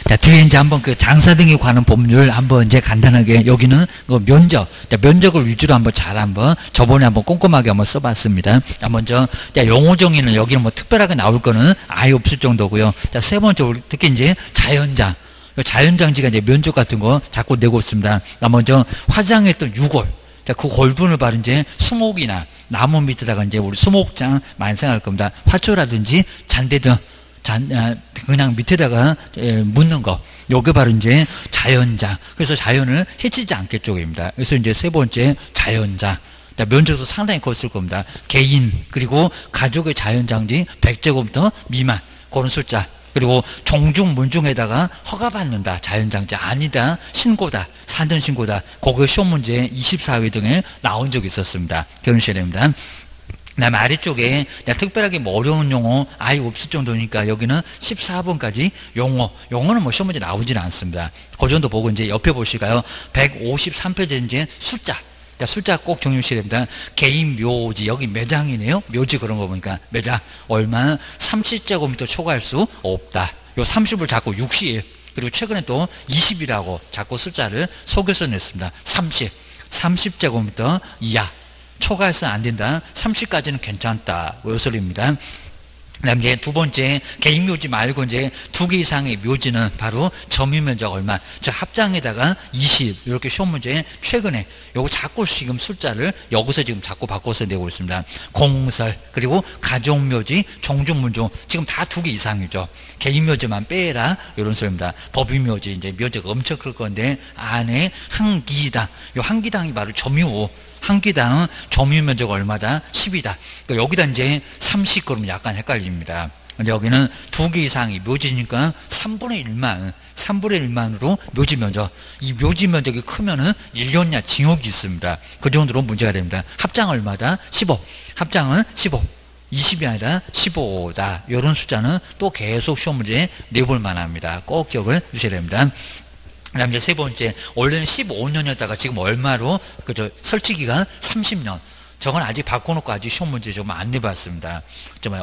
자, 뒤에 이제 한번 그 장사 등에 관한 법률 한번 이제 간단하게 여기는 그 면적, 면적을 위주로 한번 잘 한번 저번에 한번 꼼꼼하게 한번 써봤습니다. 자, 먼저 용어 정의는 여기는 뭐 특별하게 나올 거는 아예 없을 정도고요. 자, 세 번째 특히 이제 자연장. 자연장지가 이제 면적 같은 거 자꾸 내고 있습니다. 자, 먼저 화장했던 유골. 자, 그 골분을 바로 이제 수목이나 나무 밑에다가 이제 우리 수목장 많이 생각할 겁니다. 화초라든지 잔대 등 그냥 밑에다가 묻는 거. 요게 바로 이제 자연장. 그래서 자연을 해치지 않게 쪽입니다. 그래서 이제 세 번째 자연장. 면적도 상당히 컸을 겁니다. 개인 그리고 가족의 자연장지 100제곱미터 미만 그런 숫자. 그리고 종중 문중에다가 허가받는다. 자연장지 아니다. 신고다. 산전 신고다. 그거 시험 문제 24회 등에 나온 적이 있었습니다. 기억하셔야 됩니다. 그다음에 아래쪽에 특별하게 뭐 어려운 용어 아예 없을 정도니까 여기는 14번까지 용어는 뭐 시험 문제 나오지는 않습니다. 그 정도 보고 이제 옆에 보실까요? 153페이지 이제 숫자 꼭 정리하셔야 됩니다. 개인 묘지 여기 매장이네요. 묘지 그런 거 보니까 매장 얼마 30제곱미터 초과할 수 없다. 요 30을 자꾸 60 그리고 최근에 또 20이라고 자꾸 숫자를 속여서 냈습니다. 30제곱미터 이하 초과해서는 안 된다. 30까지는 괜찮다. 요 소리입니다. 그 다음 이제 두 번째, 개인 묘지 말고 이제 2개 이상의 묘지는 바로 점유 면적 얼마, 즉 합장에다가 20, 이렇게 시험 문제 최근에 요거 자꾸 지금 숫자를 여기서 지금 자꾸 바꿔서 내고 있습니다. 공설, 그리고 가족묘지, 종중문종, 지금 다 2개 이상이죠. 개인 묘지만 빼라, 이런 소리입니다. 법인묘지, 이제 묘지가 엄청 클 건데, 안에 한 기당, 요 한 기당이 바로 점유, 한 기당은 점유 면적 얼마다? 10이다. 그러니까 여기다 이제 30 그러면 약간 헷갈립니다. 근데 여기는 2개 이상이 묘지니까 3분의 1만으로 묘지 면적. 이 묘지 면적이 크면은 1년이나 징역이 있습니다. 그 정도로 문제가 됩니다. 합장 얼마다? 15. 합장은 15. 20이 아니라 15다. 이런 숫자는 또 계속 시험 문제에 내볼 만합니다. 꼭 기억을 주셔야 됩니다. 그 다음 이제 세 번째, 원래는 15년이었다가 지금 얼마로, 설치기간 30년. 저건 아직 바꿔놓고 아직 시험 문제 좀 안 내봤습니다.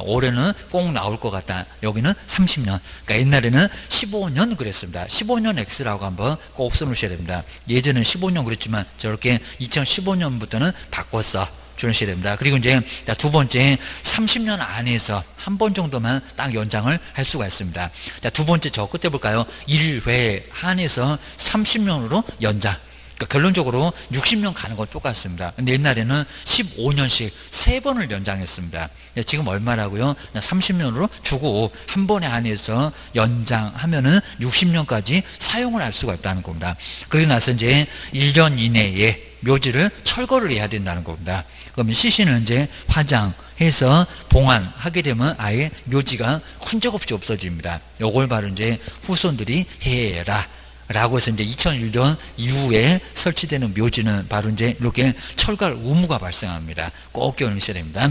올해는 꼭 나올 것 같다. 여기는 30년. 그러니까 옛날에는 15년 그랬습니다. 15년 X라고 한번 꼭 써놓으셔야 됩니다. 예전에는 15년 그랬지만 저렇게 2015년부터는 바꿨어. 주셔야 됩니다. 그리고 이제 두 번째, 30년 안에서 한 번 정도만 딱 연장을 할 수가 있습니다. 자, 두 번째 저 끝에 볼까요? 1회 한해서 30년으로 연장. 그러니까 결론적으로 60년 가는 건 똑같습니다. 근데 옛날에는 15년씩 3번을 연장했습니다. 지금 얼마라고요? 30년으로 주고 한 번에 한해서 연장하면은 60년까지 사용을 할 수가 있다는 겁니다. 그러고 나서 이제 1년 이내에 묘지를 철거를 해야 된다는 겁니다. 그러면 시신을 이제 화장해서 봉안하게 되면 아예 묘지가 흔적 없이 없어집니다. 요걸 바로 이제 후손들이 해라. 라고 해서 이제 2001년 이후에 설치되는 묘지는 바로 이제 이렇게 철거할 의무가 발생합니다. 꼭 기억하셔야 됩니다.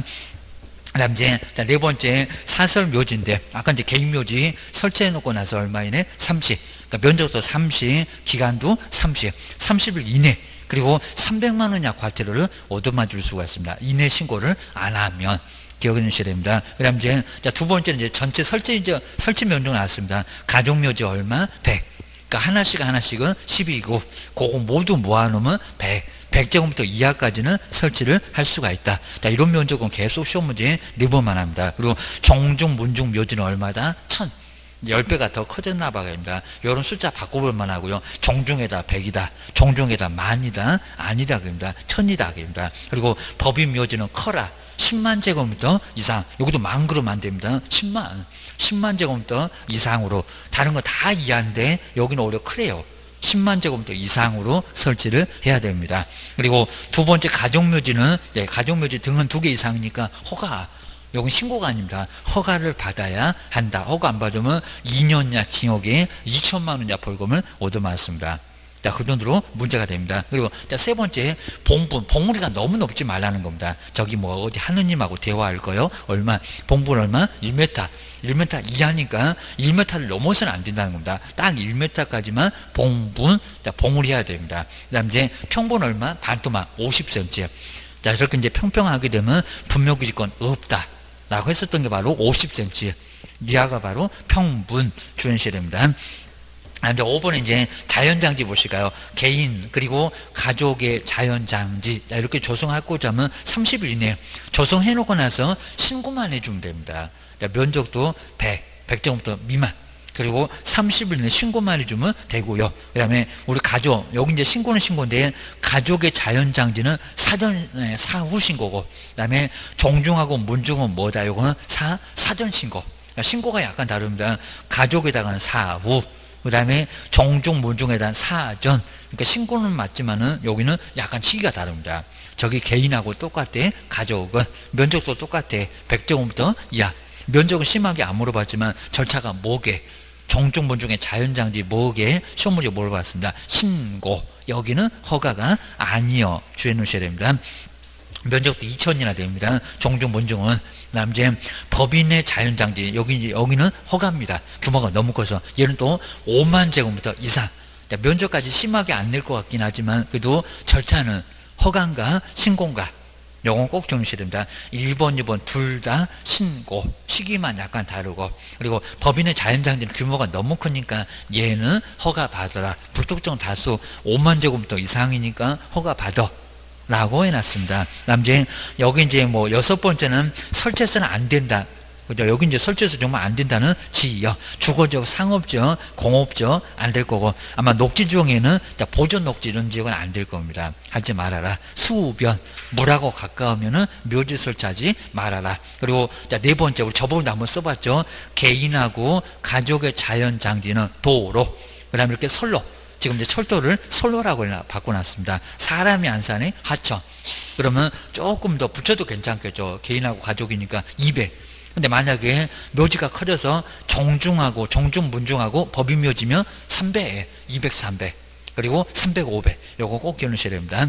그 다음 이제 네 번째 사설 묘지인데 아까 이제 개인 묘지 설치해 놓고 나서 얼마이네? 30. 그러니까 면적도 30, 기간도 30, 30일 이내. 그리고 300만 원 이하 과태료를 얻어맞을 수가 있습니다. 이내 신고를 안 하면. 기억해 주셔야 됩니다. 그 다음 이제 두 번째는 이제 전체 설치 면적 나왔습니다. 가족묘지 얼마? 100. 그러니까 하나씩은 12이고, 그거 모두 모아놓으면 100제곱미터 이하까지는 설치를 할 수가 있다. 자, 이런 면적은 계속 시험 문제에 내볼만 합니다. 그리고 종중, 문중 묘지는 얼마다? 1000. 10배가 더 커졌나 봐입니다. 이런 숫자 바꿔볼 만하고요. 종중에다 100이다. 종중에다 10,000이다. 아니다. 그입니다. 1000이다. 그입니다. 그리고 법인 묘지는 커라. 10만 제곱미터 이상. 여기도 10,000 그러면 안 됩니다. 10만 제곱미터 이상으로. 다른 거 다 이하인데 여기는 오히려 크래요. 10만 제곱미터 이상으로 설치를 해야 됩니다. 그리고 두 번째 가족묘지는 가족묘지 등은 2개 이상이니까 허가. 여긴 신고가 아닙니다. 허가를 받아야 한다. 허가 안 받으면 2년이나 징역에 2천만 원 이하 벌금을 얻어맞습니다. 자, 그 정도로 문제가 됩니다. 그리고 세 번째, 봉우리가 너무 높지 말라는 겁니다. 저기 뭐 어디 하느님하고 대화할 거요? 얼마? 봉분 얼마? 1m. 1m 이하니까 1m를 넘어서는 안 된다는 겁니다. 딱 1m까지만 봉우리 해야 됩니다. 그 다음 이제 평분 얼마? 반토막 50cm. 자, 저렇게 이제 평평하게 되면 분묘기지권 없다. 라고 했었던 게 바로 50cm. 이하가 바로 평분 주연시됩니다. 이제 5번은 이제 자연장지 보실까요? 개인 그리고 가족의 자연장지 이렇게 조성하고자 하면 30일 이내에 조성해놓고 나서 신고만 해주면 됩니다. 면적도 100제곱미터 미만 그리고 30일 이내 신고만 해주면 되고요. 그 다음에 우리 가족 여기 이제 신고는 신고인데 가족의 자연장지는 사후 신고고 그 다음에 종중하고 문중은 뭐다? 요거는 사전 신고. 신고가 약간 다릅니다. 가족에다가는 사후 그 다음에 종중, 문중에다가 사전. 그러니까 신고는 맞지만은 여기는 약간 시기가 다릅니다. 저기 개인하고 똑같대. 가족은 면적도 똑같대. 100제곱미터 이하. 면적은 심하게 안 물어봤지만 절차가 뭐게? 종중, 문중의 자연장지 뭐게? 시험 문제 물어봤습니다. 신고. 여기는 허가가 아니요. 주의해 놓으셔야 됩니다. 면적도 2000이나 됩니다. 종중, 문중은. 남제 법인의 자연장지 여기는 허가입니다. 규모가 너무 커서 얘는 또 5만 제곱미터 이상. 면적까지 심하게 안 낼 것 같긴 하지만 그래도 절차는 허가인가 신고인가 요건 꼭 정리하셔야 됩니다. 1번, 2번 둘 다 신고 시기만 약간 다르고 그리고 법인의 자연장지는 규모가 너무 크니까 얘는 허가 받아라. 불특정 다수 5만 제곱미터 이상이니까 허가 받아 라고 해놨습니다. 남제 여기 이제 뭐 6번째는 설치해서는 안 된다. 그죠? 여기 이제 설치해서 정말 안 된다는 지역, 주거지역, 상업지역, 공업지역 안 될 거고 아마 녹지 지역에는 보존 녹지 이런 지역은 안 될 겁니다. 하지 말아라. 수변, 물하고 가까우면은 묘지 설치하지 말아라. 그리고 네 번째 우리 저번에도 한번 써봤죠. 개인하고 가족의 자연장지는 도로. 그다음에 이렇게 선로. 지금 이제 철도를 선로라고 바꿔놨습니다. 사람이 안 사네? 하천. 그러면 조금 더 붙여도 괜찮겠죠. 개인하고 가족이니까 200. 근데 만약에 묘지가 커져서 종중하고 종중 문중하고 법인 묘지면 300에 200, 300. 그리고 300, 500. 요거 꼭 기억하셔야 됩니다.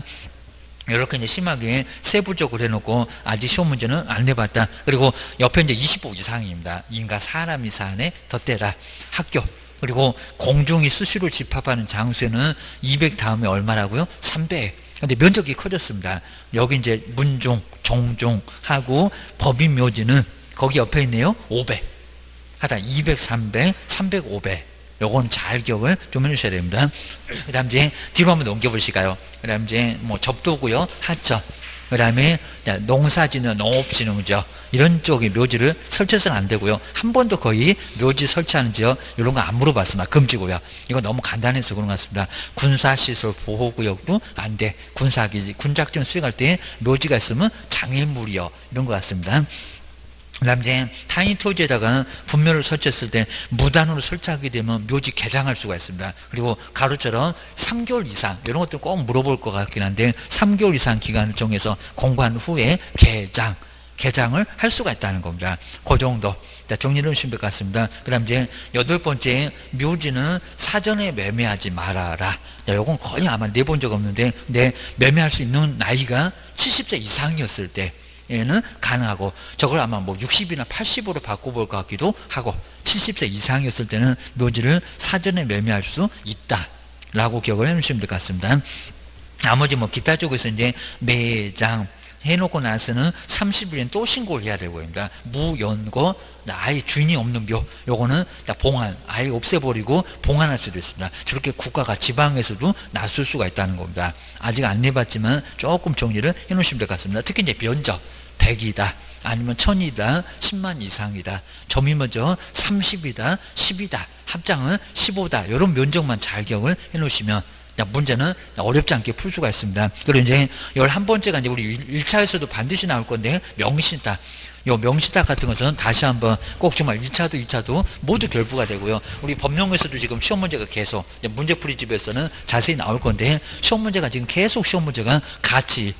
이렇게 이제 심하게 세부적으로 해놓고 아직 시험 문제는 안 내봤다. 그리고 옆에 이제 25 이상입니다. 인가 사람이 사네? 덧대라. 학교. 그리고 공중이 수시로 집합하는 장소에는 200 다음에 얼마라고요? 300. 근데 면적이 커졌습니다. 여기 이제 문중, 종중 하고 법인 묘지는 거기 옆에 있네요. 500. 하다 200, 300, 300, 500. 요건 잘 기억을 좀 해주셔야 됩니다. 그 다음 이제 뒤로 한번 넘겨보실까요? 그 다음 이제 뭐 접도고요. 하천. 그 다음에 농사지는 농업지는 그죠? 이런 쪽에 묘지를 설치해서는 안 되고요. 한 번도 거의 묘지 설치하는 지역 이런 거 안 물어봤습니다. 금지고요. 이거 너무 간단해서 그런 것 같습니다. 군사시설 보호구역도 안 돼. 군사기지, 군작전 수행할 때 묘지가 있으면 장애물이요. 이런 것 같습니다. 그 다음 이제 타인 토지에다가 분묘를 설치했을 때 무단으로 설치하게 되면 묘지 개장할 수가 있습니다. 그리고 가로처럼 3개월 이상 이런 것들 꼭 물어볼 것 같긴 한데 3개월 이상 기간을 정해서 공부한 후에 개장을 할 수가 있다는 겁니다. 그 정도 정리를 해주신 것 같습니다. 그 다음 이제 8번째 묘지는 사전에 매매하지 말아라. 이건 거의 아마 내본 적 없는데 매매할 수 있는 나이가 70세 이상이었을 때 얘는 가능하고 저걸 아마 뭐 60이나 80으로 바꿔볼 것 같기도 하고 70세 이상이었을 때는 묘지를 사전에 매매할 수 있다 라고 기억을 해주시면 될 것 같습니다. 나머지 뭐 기타 쪽에서 이제 매장 해놓고 나서는 30일엔 또 신고를 해야 되고 입니다. 무연고 아예 주인이 없는 묘 요거는 봉안 아예 없애버리고 봉안할 수도 있습니다. 저렇게 국가가 지방에서도 나설 수가 있다는 겁니다. 아직 안 내봤지만 조금 정리를 해놓으시면 될 것 같습니다. 특히 이제 면적 100이다 아니면 1000이다 10만 이상이다 점이 먼저 30이다 10이다 합장은 15다 이런 면적만 잘 기억을 해놓으시면 문제는 어렵지 않게 풀 수가 있습니다. 그리고 이제 11번째가 이제 우리 1차에서도 반드시 나올 건데 명신탁. 요 명신탁 같은 것은 다시 한번 꼭 정말 1차도 2차도 모두 결부가 되고요. 우리 법령에서도 지금 시험 문제가 계속 문제풀이집에서는 자세히 나올 건데 시험 문제가 지금 계속 시험 문제가 같이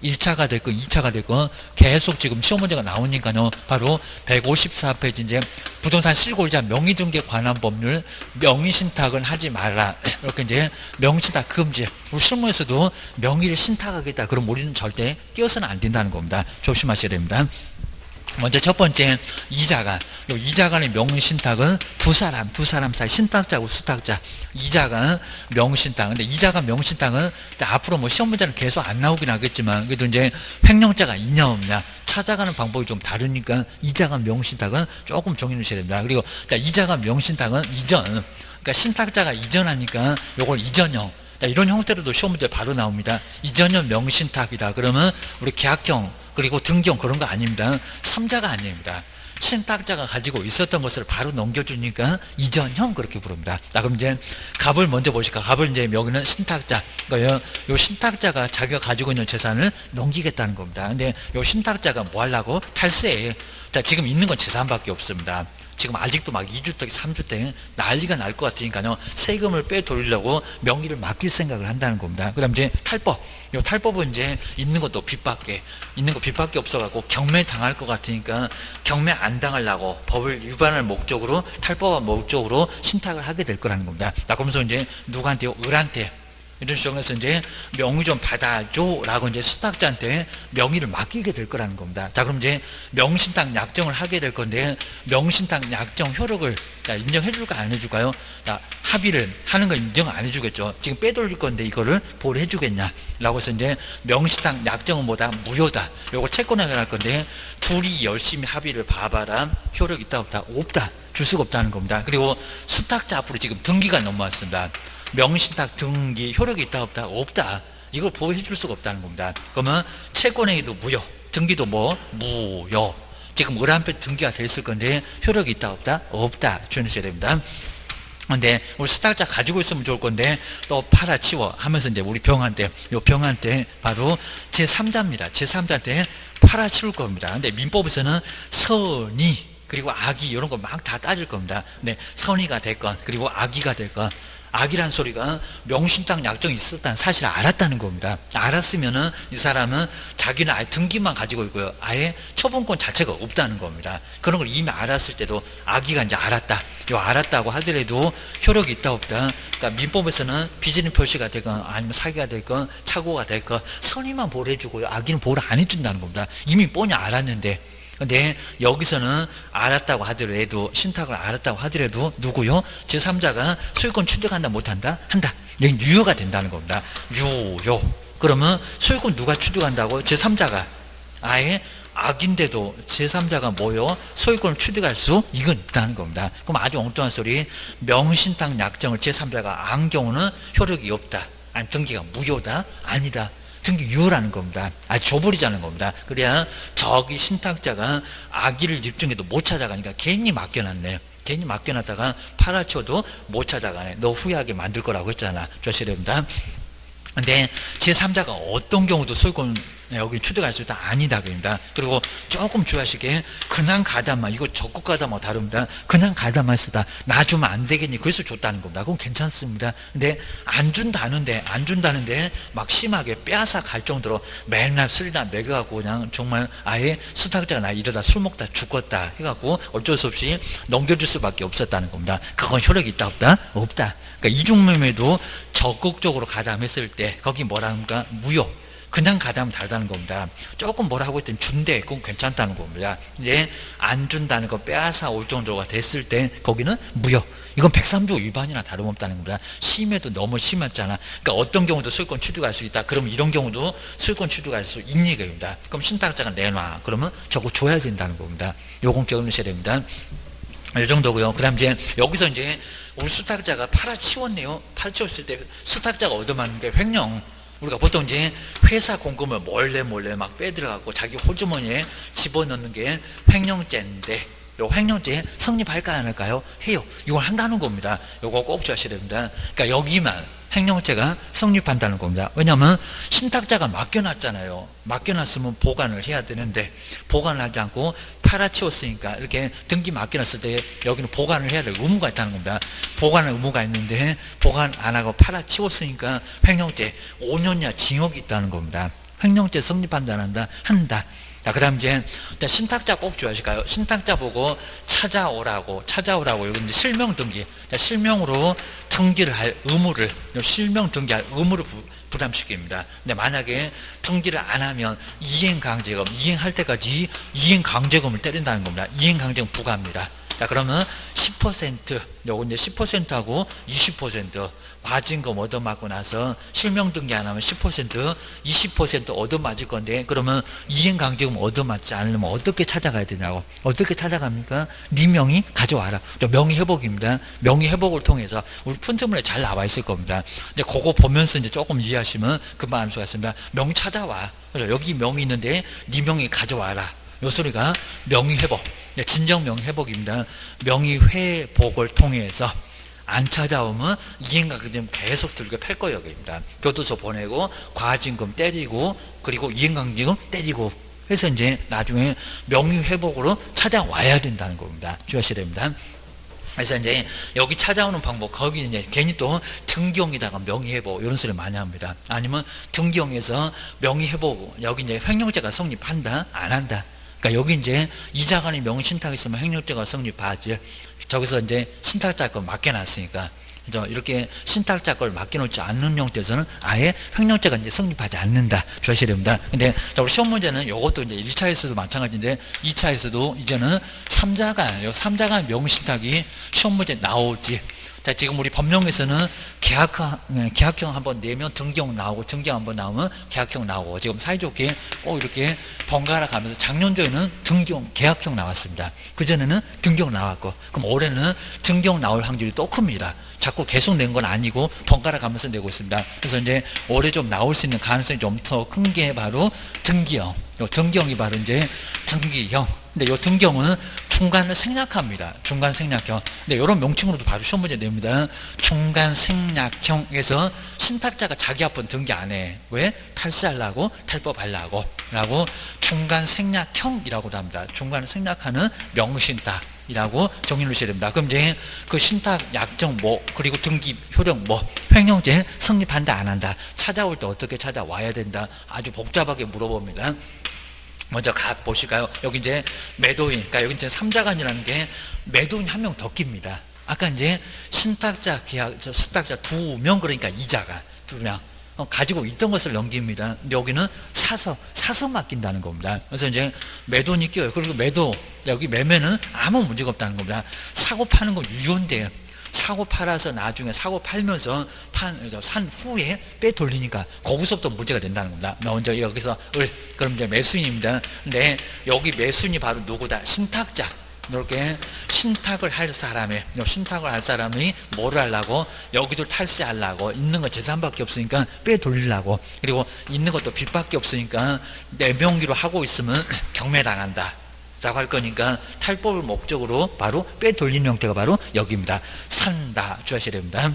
1차가 됐고 2차가 됐고 계속 지금 시험 문제가 나오니까요. 바로 154페이지 이제 부동산 실거주자 명의등기에 관한 법률 명의신탁은 하지 말라. 이렇게 이제 명의신탁 금지. 우리 실무에서도 명의를 신탁하겠다. 그럼 우리는 절대 띄어서는 안 된다는 겁니다. 조심하셔야 됩니다. 먼저 첫 번째 이자간. 요 이자간의 명의신탁은 두 사람 사이 신탁자하고 수탁자. 이자간 명의신탁. 근데 이자간 명의신탁은 앞으로 뭐 시험 문제는 계속 안 나오긴 하겠지만 그래도 이제 횡령자가 있냐 없냐 찾아가는 방법이 좀 다르니까 이자간 명의신탁은 조금 정리를 하셔야 됩니다. 그리고 이자간 명의신탁은 이전 그러니까 신탁자가 이전하니까 요걸 이전형. 이런 형태로도 시험 문제 바로 나옵니다. 이전형 명신탁이다. 그러면 우리 계약형 그리고 등기형 그런 거 아닙니다. 3자가 아닙니다. 신탁자가 가지고 있었던 것을 바로 넘겨주니까 이전형 그렇게 부릅니다. 자, 그럼 이제 갑을 먼저 보실까? 갑을 이제 여기는 신탁자. 그러니까 요 신탁자가 자기가 가지고 있는 재산을 넘기겠다는 겁니다. 근데 요 신탁자가 뭐 하려고? 탈세. 자, 지금 있는 건 재산밖에 없습니다. 지금 아직도 막 2주택, 3주택 난리가 날 것 같으니까요. 세금을 빼돌리려고 명의를 맡길 생각을 한다는 겁니다. 그 다음 이제 탈법. 요 탈법은 이제 있는 것도 빚밖에, 있는 거 빚밖에 없어갖고 경매 당할 것 같으니까 경매 안 당하려고 법을 위반할 목적으로 탈법한 목적으로 신탁을 하게 될 거라는 겁니다. 자, 그러면서 이제 누구한테요? 을한테. 이런 식으로 해서 이제 명의 좀 받아줘 라고 이제 수탁자한테 명의를 맡기게 될 거라는 겁니다. 자, 그럼 이제 명신탁 약정을 하게 될 건데 명신탁 약정 효력을 인정해 줄까 안 해줄까요? 자, 합의를 하는 거 인정 안 해주겠죠. 지금 빼돌릴 건데 이거를 뭘 해주겠냐 라고 해서 이제 명신탁 약정은 뭐다? 무효다. 요거 채권에 할 건데 둘이 열심히 합의를 봐봐라. 효력 있다 없다? 없다. 줄 수가 없다는 겁니다. 그리고 수탁자 앞으로 지금 등기가 넘어왔습니다. 명신탁 등기 효력이 있다 없다? 없다. 이걸 보호해 줄 수가 없다는 겁니다. 그러면 채권행위도 무효, 등기도 뭐? 무효. 지금 을한표 등기가 돼 있을 건데 효력이 있다 없다? 없다. 주의하셔야 됩니다. 근데 우리 수탁자 가지고 있으면 좋을 건데 또 팔아치워 하면서 이제 우리 병한테, 요 병한테 바로 제3자입니다. 제3자한테 팔아치울 겁니다. 근데 민법에서는 선의 그리고 악의 이런 거 막 다 따질 겁니다. 근데 선의가 됐건 그리고 악의가 됐건 악이란 소리가 명신탁 약정이 있었다는 사실을 알았다는 겁니다. 알았으면은 이 사람은 자기는 아예 등기만 가지고 있고요. 아예 처분권 자체가 없다는 겁니다. 그런 걸 이미 알았을 때도 악의가 이제 알았다. 요 알았다고 하더라도 효력이 있다 없다. 그러니까 민법에서는 비지는 표시가 되건 아니면 사기가 되건 착오가 되건 선의만 보호해주고요. 악의는 보호를 안 해준다는 겁니다. 이미 뻔히 알았는데. 근데 여기서는 알았다고 하더라도 신탁을 알았다고 하더라도 누구요? 제3자가 소유권 취득한다 못한다? 한다. 여기 유효가 된다는 겁니다. 유효. 그러면 소유권 누가 취득한다고? 제3자가. 아예 악인데도 제3자가 뭐요? 소유권을 취득할 수 이건 있다는 겁니다. 그럼 아주 엉뚱한 소리. 명신탁 약정을 제3자가 안 경우는 효력이 없다. 아니 등기가 무효다? 아니다. 등기 유효라는 겁니다. 아주 줘버리자는 겁니다. 그래야 저기 신탁자가 악의를 입증해도 못 찾아가니까 괜히 맡겨놨네. 괜히 맡겨놨다가 팔아쳐도 못 찾아가네. 너 후회하게 만들 거라고 했잖아. 조심해야 됩니다. 근데 제3자가 어떤 경우도 소유권 여기 취득할 수 있다? 아니다. 그럽니다. 그리고 조금 주의하시게 그냥 가담만 이거 적극 가담하고 다릅니다. 그냥 가담만 쓰다. 나 주면 안 되겠니? 그래서 줬다는 겁니다. 그건 괜찮습니다. 근데 안 준다는데 막 심하게 빼앗아 갈 정도로 맨날 술이나 먹여갖고 그냥 정말 아예 수탁자가 나 이러다 술 먹다 죽었다 해갖고 어쩔 수 없이 넘겨줄 수밖에 없었다는 겁니다. 그건 효력이 있다 없다? 없다. 그러니까 이중매매도 적극적으로 가담했을 때 거기 뭐랍니까? 무효. 그냥 가담은 다르다는 겁니다. 조금 뭐라고 했더니 준대. 그건 괜찮다는 겁니다. 이제 안 준다는 거 빼앗아 올 정도가 됐을 때 거기는 무효. 이건 103조 위반이나 다름없다는 겁니다. 심해도 너무 심했잖아. 그러니까 어떤 경우도 소유권 취득할 수 있다. 그러면 이런 경우도 소유권 취득할 수 있니? 겁니다. 그럼 신탁자가 내놔. 그러면 저거 줘야 된다는 겁니다. 요건 기억하셔야 됩니다. 이 정도고요. 그 다음 이제 여기서 이제 우리 수탁자가 팔아치웠네요. 팔아치웠을 때 수탁자가 얻어맞는 게 횡령. 우리가 보통 이제 회사 공금을 몰래 막 빼들어가고 자기 호주머니에 집어넣는 게 횡령죄인데 요 횡령죄 성립할까 안 할까요? 해요. 이걸 한다는 겁니다. 요거 꼭 주셔야 됩니다. 그러니까 여기만 횡령죄가 성립한다는 겁니다. 왜냐하면 신탁자가 맡겨놨잖아요. 맡겨놨으면 보관을 해야 되는데 보관을 하지 않고 팔아치웠으니까 이렇게 등기 맡겨놨을 때 여기는 보관을 해야 될 의무가 있다는 겁니다. 보관할 의무가 있는데 보관 안 하고 팔아치웠으니까 횡령죄 5년이나 징역이 있다는 겁니다. 횡령죄 성립한다 안 한다? 한다. 자, 그 다음 이제 신탁자 꼭 주의하실까요? 신탁자 보고 찾아오라고 여기 이제 실명 등기. 실명으로 등기를 할 의무를, 실명 등기할 의무를 부담시킵니다. 근데 만약에 등기를 안 하면 이행강제금, 이행할 때까지 이행강제금을 때린다는 겁니다. 이행강제금 부과합니다. 자, 그러면 10%, 요거 이제 10%하고 20% 과징금 얻어맞고 나서 실명등기 안 하면 10%, 20% 얻어맞을 건데, 그러면 이행강제금 얻어맞지 않으려면 어떻게 찾아가야 되냐고. 어떻게 찾아갑니까? 네 명의 가져와라. 명의회복입니다. 명의회복을 통해서 우리 푼트문에 잘 나와 있을 겁니다. 근데 그거 보면서 이제 조금 이해하시면 금방 알 수가 있습니다. 명의 찾아와. 그래서 여기 명의 있는데 네 명의 가져와라. 요 소리가 명의회복, 진정 명의회복입니다. 명의회복을 통해서 안 찾아오면 이행강제금 계속 들게 팔 거예요. 여기입니다. 교도소 보내고 과징금 때리고 그리고 이행강제금 때리고 해서 이제 나중에 명의회복으로 찾아와야 된다는 겁니다. 주의하셔야 됩니다. 그래서 이제 여기 찾아오는 방법, 거기 이제 괜히 또 등기용에다가 명의회복 이런 소리 많이 합니다. 아니면 등기용에서 명의회복, 여기 이제 횡령죄가 성립한다, 안 한다. 그러니까 여기 이제 이자 간의 명의신탁이 있으면 횡령죄가 성립하지. 저기서 이제 신탁자 걸 맡겨놨으니까. 이렇게 신탁자 걸 맡겨놓지 않는 형태에서는 아예 횡령죄가 이제 성립하지 않는다. 주의하셔야 됩니다. 근데 우리 시험 문제는 이것도 이제 1차에서도 마찬가지인데 2차에서도 이제는 3자간 명의신탁이 시험 문제 나오지. 자, 지금 우리 법령에서는 계약형 한번 내면 등기형 나오고, 등기형 한번 나오면 계약형 나오고, 지금 사이좋게 꼭 이렇게 번갈아 가면서 작년도에는 등기형, 계약형 나왔습니다. 그전에는 등기형 나왔고, 그럼 올해는 등기형 나올 확률이 또 큽니다. 자꾸 계속 낸 건 아니고 번갈아 가면서 내고 있습니다. 그래서 이제 올해 좀 나올 수 있는 가능성이 좀 더 큰 게 바로 등기형. 요 등기형이 바로 이제 등기형. 근데 요 등기형은 중간을 생략합니다. 중간 생략형. 근데 이런 명칭으로도 바로 시험 문제 냅니다. 중간 생략형에서 신탁자가 자기 앞은 등기 안 해. 왜? 탈세하려고, 탈법하려고. 라고 중간 생략형이라고 합니다. 중간을 생략하는 명신탁. 이라고 정의를 하셔야 됩니다. 그럼 이제 그 신탁 약정 뭐, 그리고 등기 효력 뭐, 횡령죄 성립한다 안 한다, 찾아올 때 어떻게 찾아와야 된다, 아주 복잡하게 물어봅니다. 먼저 보실까요? 여기 이제 매도인, 그러니까 여기 이제 3자간이라는 게 매도인 한 명 더 낍니다. 아까 이제 신탁자, 수탁자 2명, 그러니까 이자가 2명. 가지고 있던 것을 넘깁니다. 근데 여기는 사서 맡긴다는 겁니다. 그래서 이제 매도인이 껴요. 그리고 여기 매매는 아무 문제가 없다는 겁니다. 사고 파는 건 유효인데요. 사고 팔아서 나중에 사고 팔면서 산 후에 빼돌리니까 거기서부터 문제가 된다는 겁니다. 먼저 여기서 그럼 이제 매수인입니다. 근데 여기 매수인이 바로 누구다? 신탁자. 이렇게 신탁을 할 사람이 뭐를 하려고? 여기도 탈세하려고, 있는 거 재산밖에 없으니까 빼돌리려고, 그리고 있는 것도 빚밖에 없으니까 내 명의로 하고 있으면 경매당한다 라고 할 거니까 탈법을 목적으로 바로 빼돌리는 형태가 바로 여기입니다. 산다. 주의하셔야 됩니다.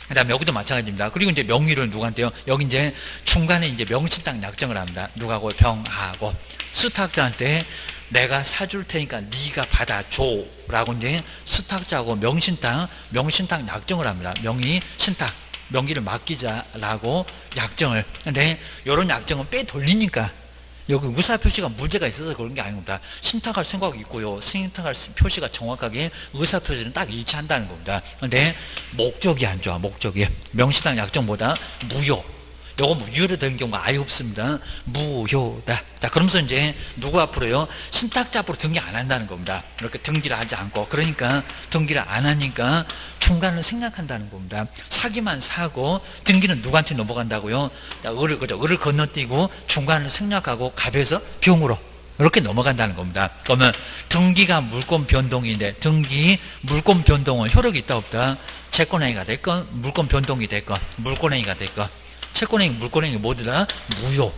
그 다음에 여기도 마찬가지입니다. 그리고 이제 명의를 누구한테요? 여기 이제 중간에 이제 명신탁 약정을 합니다. 누구하고? 병하고. 수탁자한테 내가 사줄 테니까 네가 받아줘 라고 이제 수탁자하고 명신탁 약정을 합니다. 명의신탁, 명의를 맡기자라고 약정을. 근데 이런 약정은 빼돌리니까 여기 의사표시가 문제가 있어서 그런 게 아닙니다. 신탁할 생각이 있고요, 신탁할 표시가 정확하게 의사표시는 딱 일치한다는 겁니다. 근데 목적이 안 좋아. 목적이 명신탁 약정보다 무효. 요거 뭐 유효되는 경우가 아예 없습니다. 무효다. 자, 그러면서 이제 누구 앞으로요? 신탁자 앞으로 등기 안 한다는 겁니다. 이렇게 등기를 하지 않고. 그러니까 등기를 안 하니까 중간을 생략한다는 겁니다. 사기만 사고 등기는 누구한테 넘어간다고요? 을을 건너뛰고 중간을 생략하고 갑에서 병으로 이렇게 넘어간다는 겁니다. 그러면 등기가 물권 변동인데, 등기 물권 변동은 효력이 있다 없다? 채권행위가 됐건 물권 변동이 됐건 물권행위가 됐건 채권행위, 물권행위 모두 다 무효.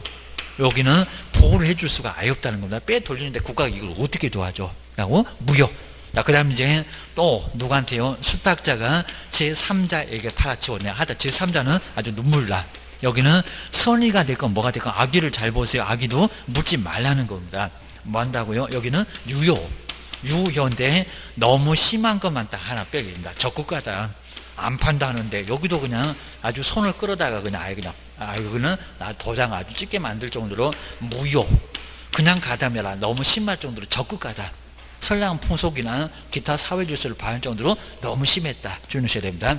여기는 보호를 해줄 수가 아예 없다는 겁니다. 빼돌리는데 국가가 이걸 어떻게 도와줘? 라고 무효. 자, 그 다음 이제 또 누구한테요? 수탁자가 제3자에게 팔아치웠네 하다. 제3자는 아주 눈물나. 여기는 선의가 됐건 뭐가 됐건 악의를 잘 보세요. 악의도 묻지 말라는 겁니다. 뭐 한다고요? 여기는 유효인데 너무 심한 것만 딱 하나 빼깁니다. 적극가다. 안 판다 하는데 여기도 그냥 아주 손을 끌어다가 그냥 이거는 도장 아주 찢게 만들 정도로 무효. 그냥 가담해라. 너무 심할 정도로 적극가다. 선량 풍속이나 기타 사회 질서를 발할 정도로 너무 심했다. 주의하셔야 됩니다.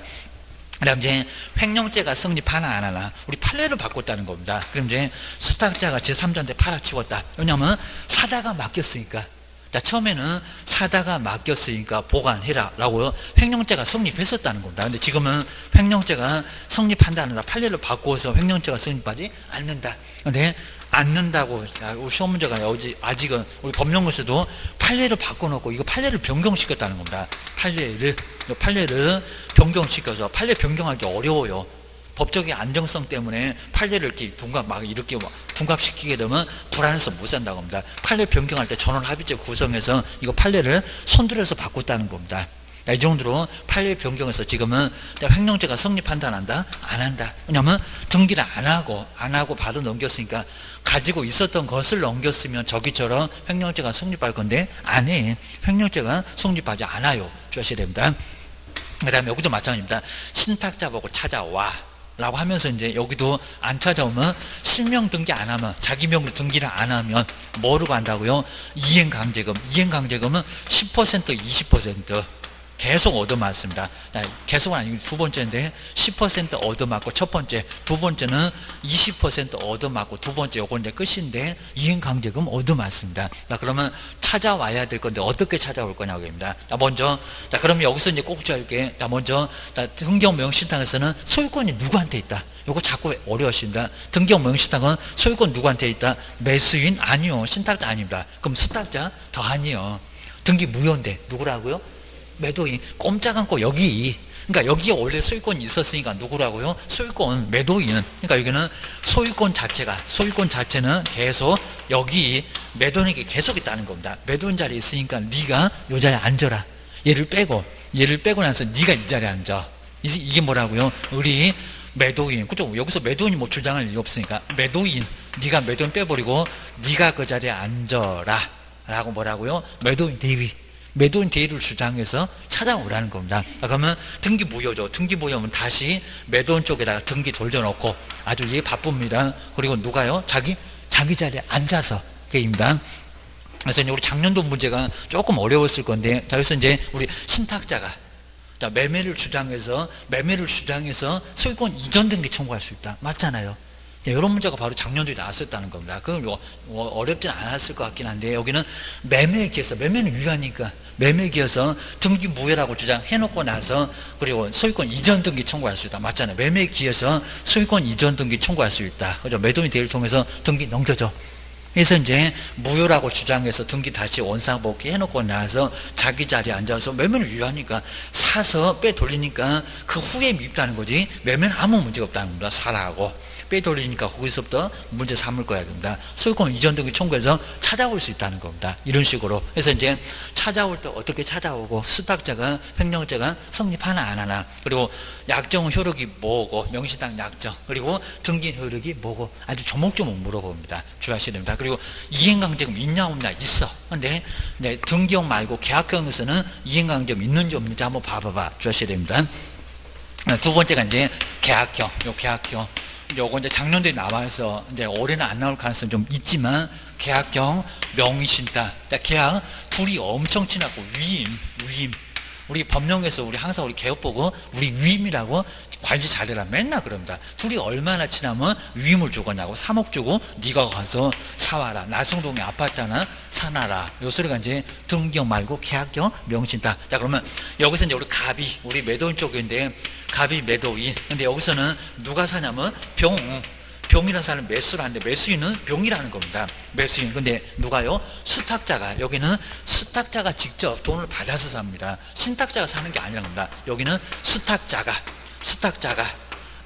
그다음 이제 횡령죄가 성립하나 안 하나, 우리 판례를 바꿨다는 겁니다. 그럼 이제 수탁자가 제3자한테 팔아치웠다. 왜냐하면 사다가 맡겼으니까. 처음에는 사다가 맡겼으니까 보관해라 라고 횡령죄가 성립했었다는 겁니다. 근데 지금은 횡령죄가 성립한다는 판례를 바꾸어서 횡령죄가 성립하지 않는다. 근데 않는다고 시험 문제가 아직은 우리 법령에서도 판례를 바꿔놓고 이거 판례를 변경시켰다는 겁니다. 판례를 변경시켜서 판례 변경하기 어려워요. 법적인 안정성 때문에 판례를 이렇게 둔갑시키게 되면 불안해서 못 산다고 합니다. 판례 변경할 때 전원합의체 구성해서 이거 판례를 손들여서 바꿨다는 겁니다. 이 정도로 판례 변경해서 지금은 횡령죄가 성립한다 안 한다? 안 한다. 왜냐하면 등기를 안 하고 바로 넘겼으니까 가지고 있었던 것을 넘겼으면 저기처럼 횡령죄가 성립할 건데 안 해. 횡령죄가 성립하지 않아요. 주의하셔야 됩니다. 그 다음에 여기도 마찬가지입니다. 신탁자 보고 찾아와 라고 하면서 이제 여기도 안 찾아오면 실명 등기 안 하면 자기 명의로 등기를 안 하면 뭐로 간다고요? 이행강제금. 이행강제금은 10% 20% 계속 얻어맞습니다. 계속은 아니고 두 번째인데 10% 얻어맞고 첫 번째, 두 번째는 20% 얻어맞고 두 번째 요건 이제 끝인데 이행강제금 얻어맞습니다. 그러면 찾아와야 될 건데 어떻게 찾아올 거냐고 합니다. 먼저 그러면 여기서 이제 꼭 줄게. 먼저 등기업명신탁에서는 소유권이 누구한테 있다. 요거 자꾸 어려우십니다. 등기업명신탁은 소유권 누구한테 있다? 매수인 아니요. 신탁자 아닙니다. 그럼 수탁자 더 아니요. 등기 무효인데 누구라고요? 매도인. 꼼짝 않고 여기. 그러니까 여기에 원래 소유권이 있었으니까 누구라고요? 소유권 매도인. 그러니까 여기는 소유권 자체는 계속 여기 매도인에게 계속 있다는 겁니다. 매도인 자리에 있으니까 네가 이 자리에 앉아라. 얘를 빼고 나서 네가 이 자리에 앉아. 이게 뭐라고요? 우리 매도인. 그죠? 여기서 매도인이 뭐 주장할 일이 없으니까 매도인. 네가 매도인 빼버리고 네가 그 자리에 앉아라. 라고 뭐라고요? 매도인 대위. 매도인 대위를 주장해서 찾아오라는 겁니다. 그러면 등기 무효죠. 등기 무효면 다시 매도인 쪽에다가 등기 돌려놓고 아주 이게 바쁩니다. 그리고 누가요? 자기 자리에 앉아서 그입니다. 그래서 이제 우리 작년도 문제가 조금 어려웠을 건데, 자, 그래서 이제 우리 신탁자가 매매를 주장해서 소유권 이전 등기 청구할 수 있다. 맞잖아요. 이런 문제가 바로 작년도에 나왔었다는 겁니다. 그건 어렵진 않았을 것 같긴 한데, 여기는 매매에 기해서, 매매는 유효하니까 매매에 기해서 등기 무효라고 주장해놓고 나서 그리고 소유권 이전 등기 청구할 수 있다. 맞잖아요. 매매에 기해서 소유권 이전 등기 청구할 수 있다. 그죠? 매도인 대위를 통해서 등기 넘겨줘. 그래서 이제 무효라고 주장해서 등기 다시 원상복귀 해놓고 나서 자기 자리에 앉아서 매매는 유효하니까 사서 빼돌리니까 그 후에 미입다는 거지, 매매는 아무 문제가 없다는 겁니다. 사라고 빼돌리니까 거기서부터 문제 삼을 거야 됩니다. 소유권 이전 등기 청구해서 찾아올 수 있다는 겁니다. 이런 식으로. 그래서 이제 찾아올 때 어떻게 찾아오고, 수탁자가 횡령죄가 성립하나 안 하나, 그리고 약정 효력이 뭐고, 명시당 약정, 그리고 등기 효력이 뭐고, 아주 조목조목 물어봅니다. 주의하셔야 됩니다. 그리고 이행강제금 있냐 없냐? 있어. 근데 등기형 말고 계약형에서는 이행강제금 있는지 없는지 한번 봐봐봐. 주의하셔야 됩니다. 두 번째가 이제 계약형. 계약형. 요거 이제 작년도에 나와서 이제 올해는 안 나올 가능성이 좀 있지만, 계약형 명의신탁. 계약 둘이 엄청 친하고 위임. 우리 법령에서 우리 항상 우리 개업 보고 우리 위임이라고 관리 잘해라 맨날 그럽니다. 둘이 얼마나 친하면 위임을 주거냐고. 3억 주고 네가 가서 사와라. 나성동에 아파트 하나 사놔라. 요 소리가 이제 등기형 말고 계약형 명의신탁. 자, 그러면 여기서 이제 우리 갑이, 우리 매도인 쪽인데 갑이 매도인. 근데 여기서는 누가 사냐면 병이라는 사람은 매수를 하는데 매수인은 병이라는 겁니다. 매수인. 근데 누가요? 수탁자가. 여기는 수탁자가 직접 돈을 받아서 삽니다. 신탁자가 사는 게 아니라는 겁니다. 여기는 수탁자가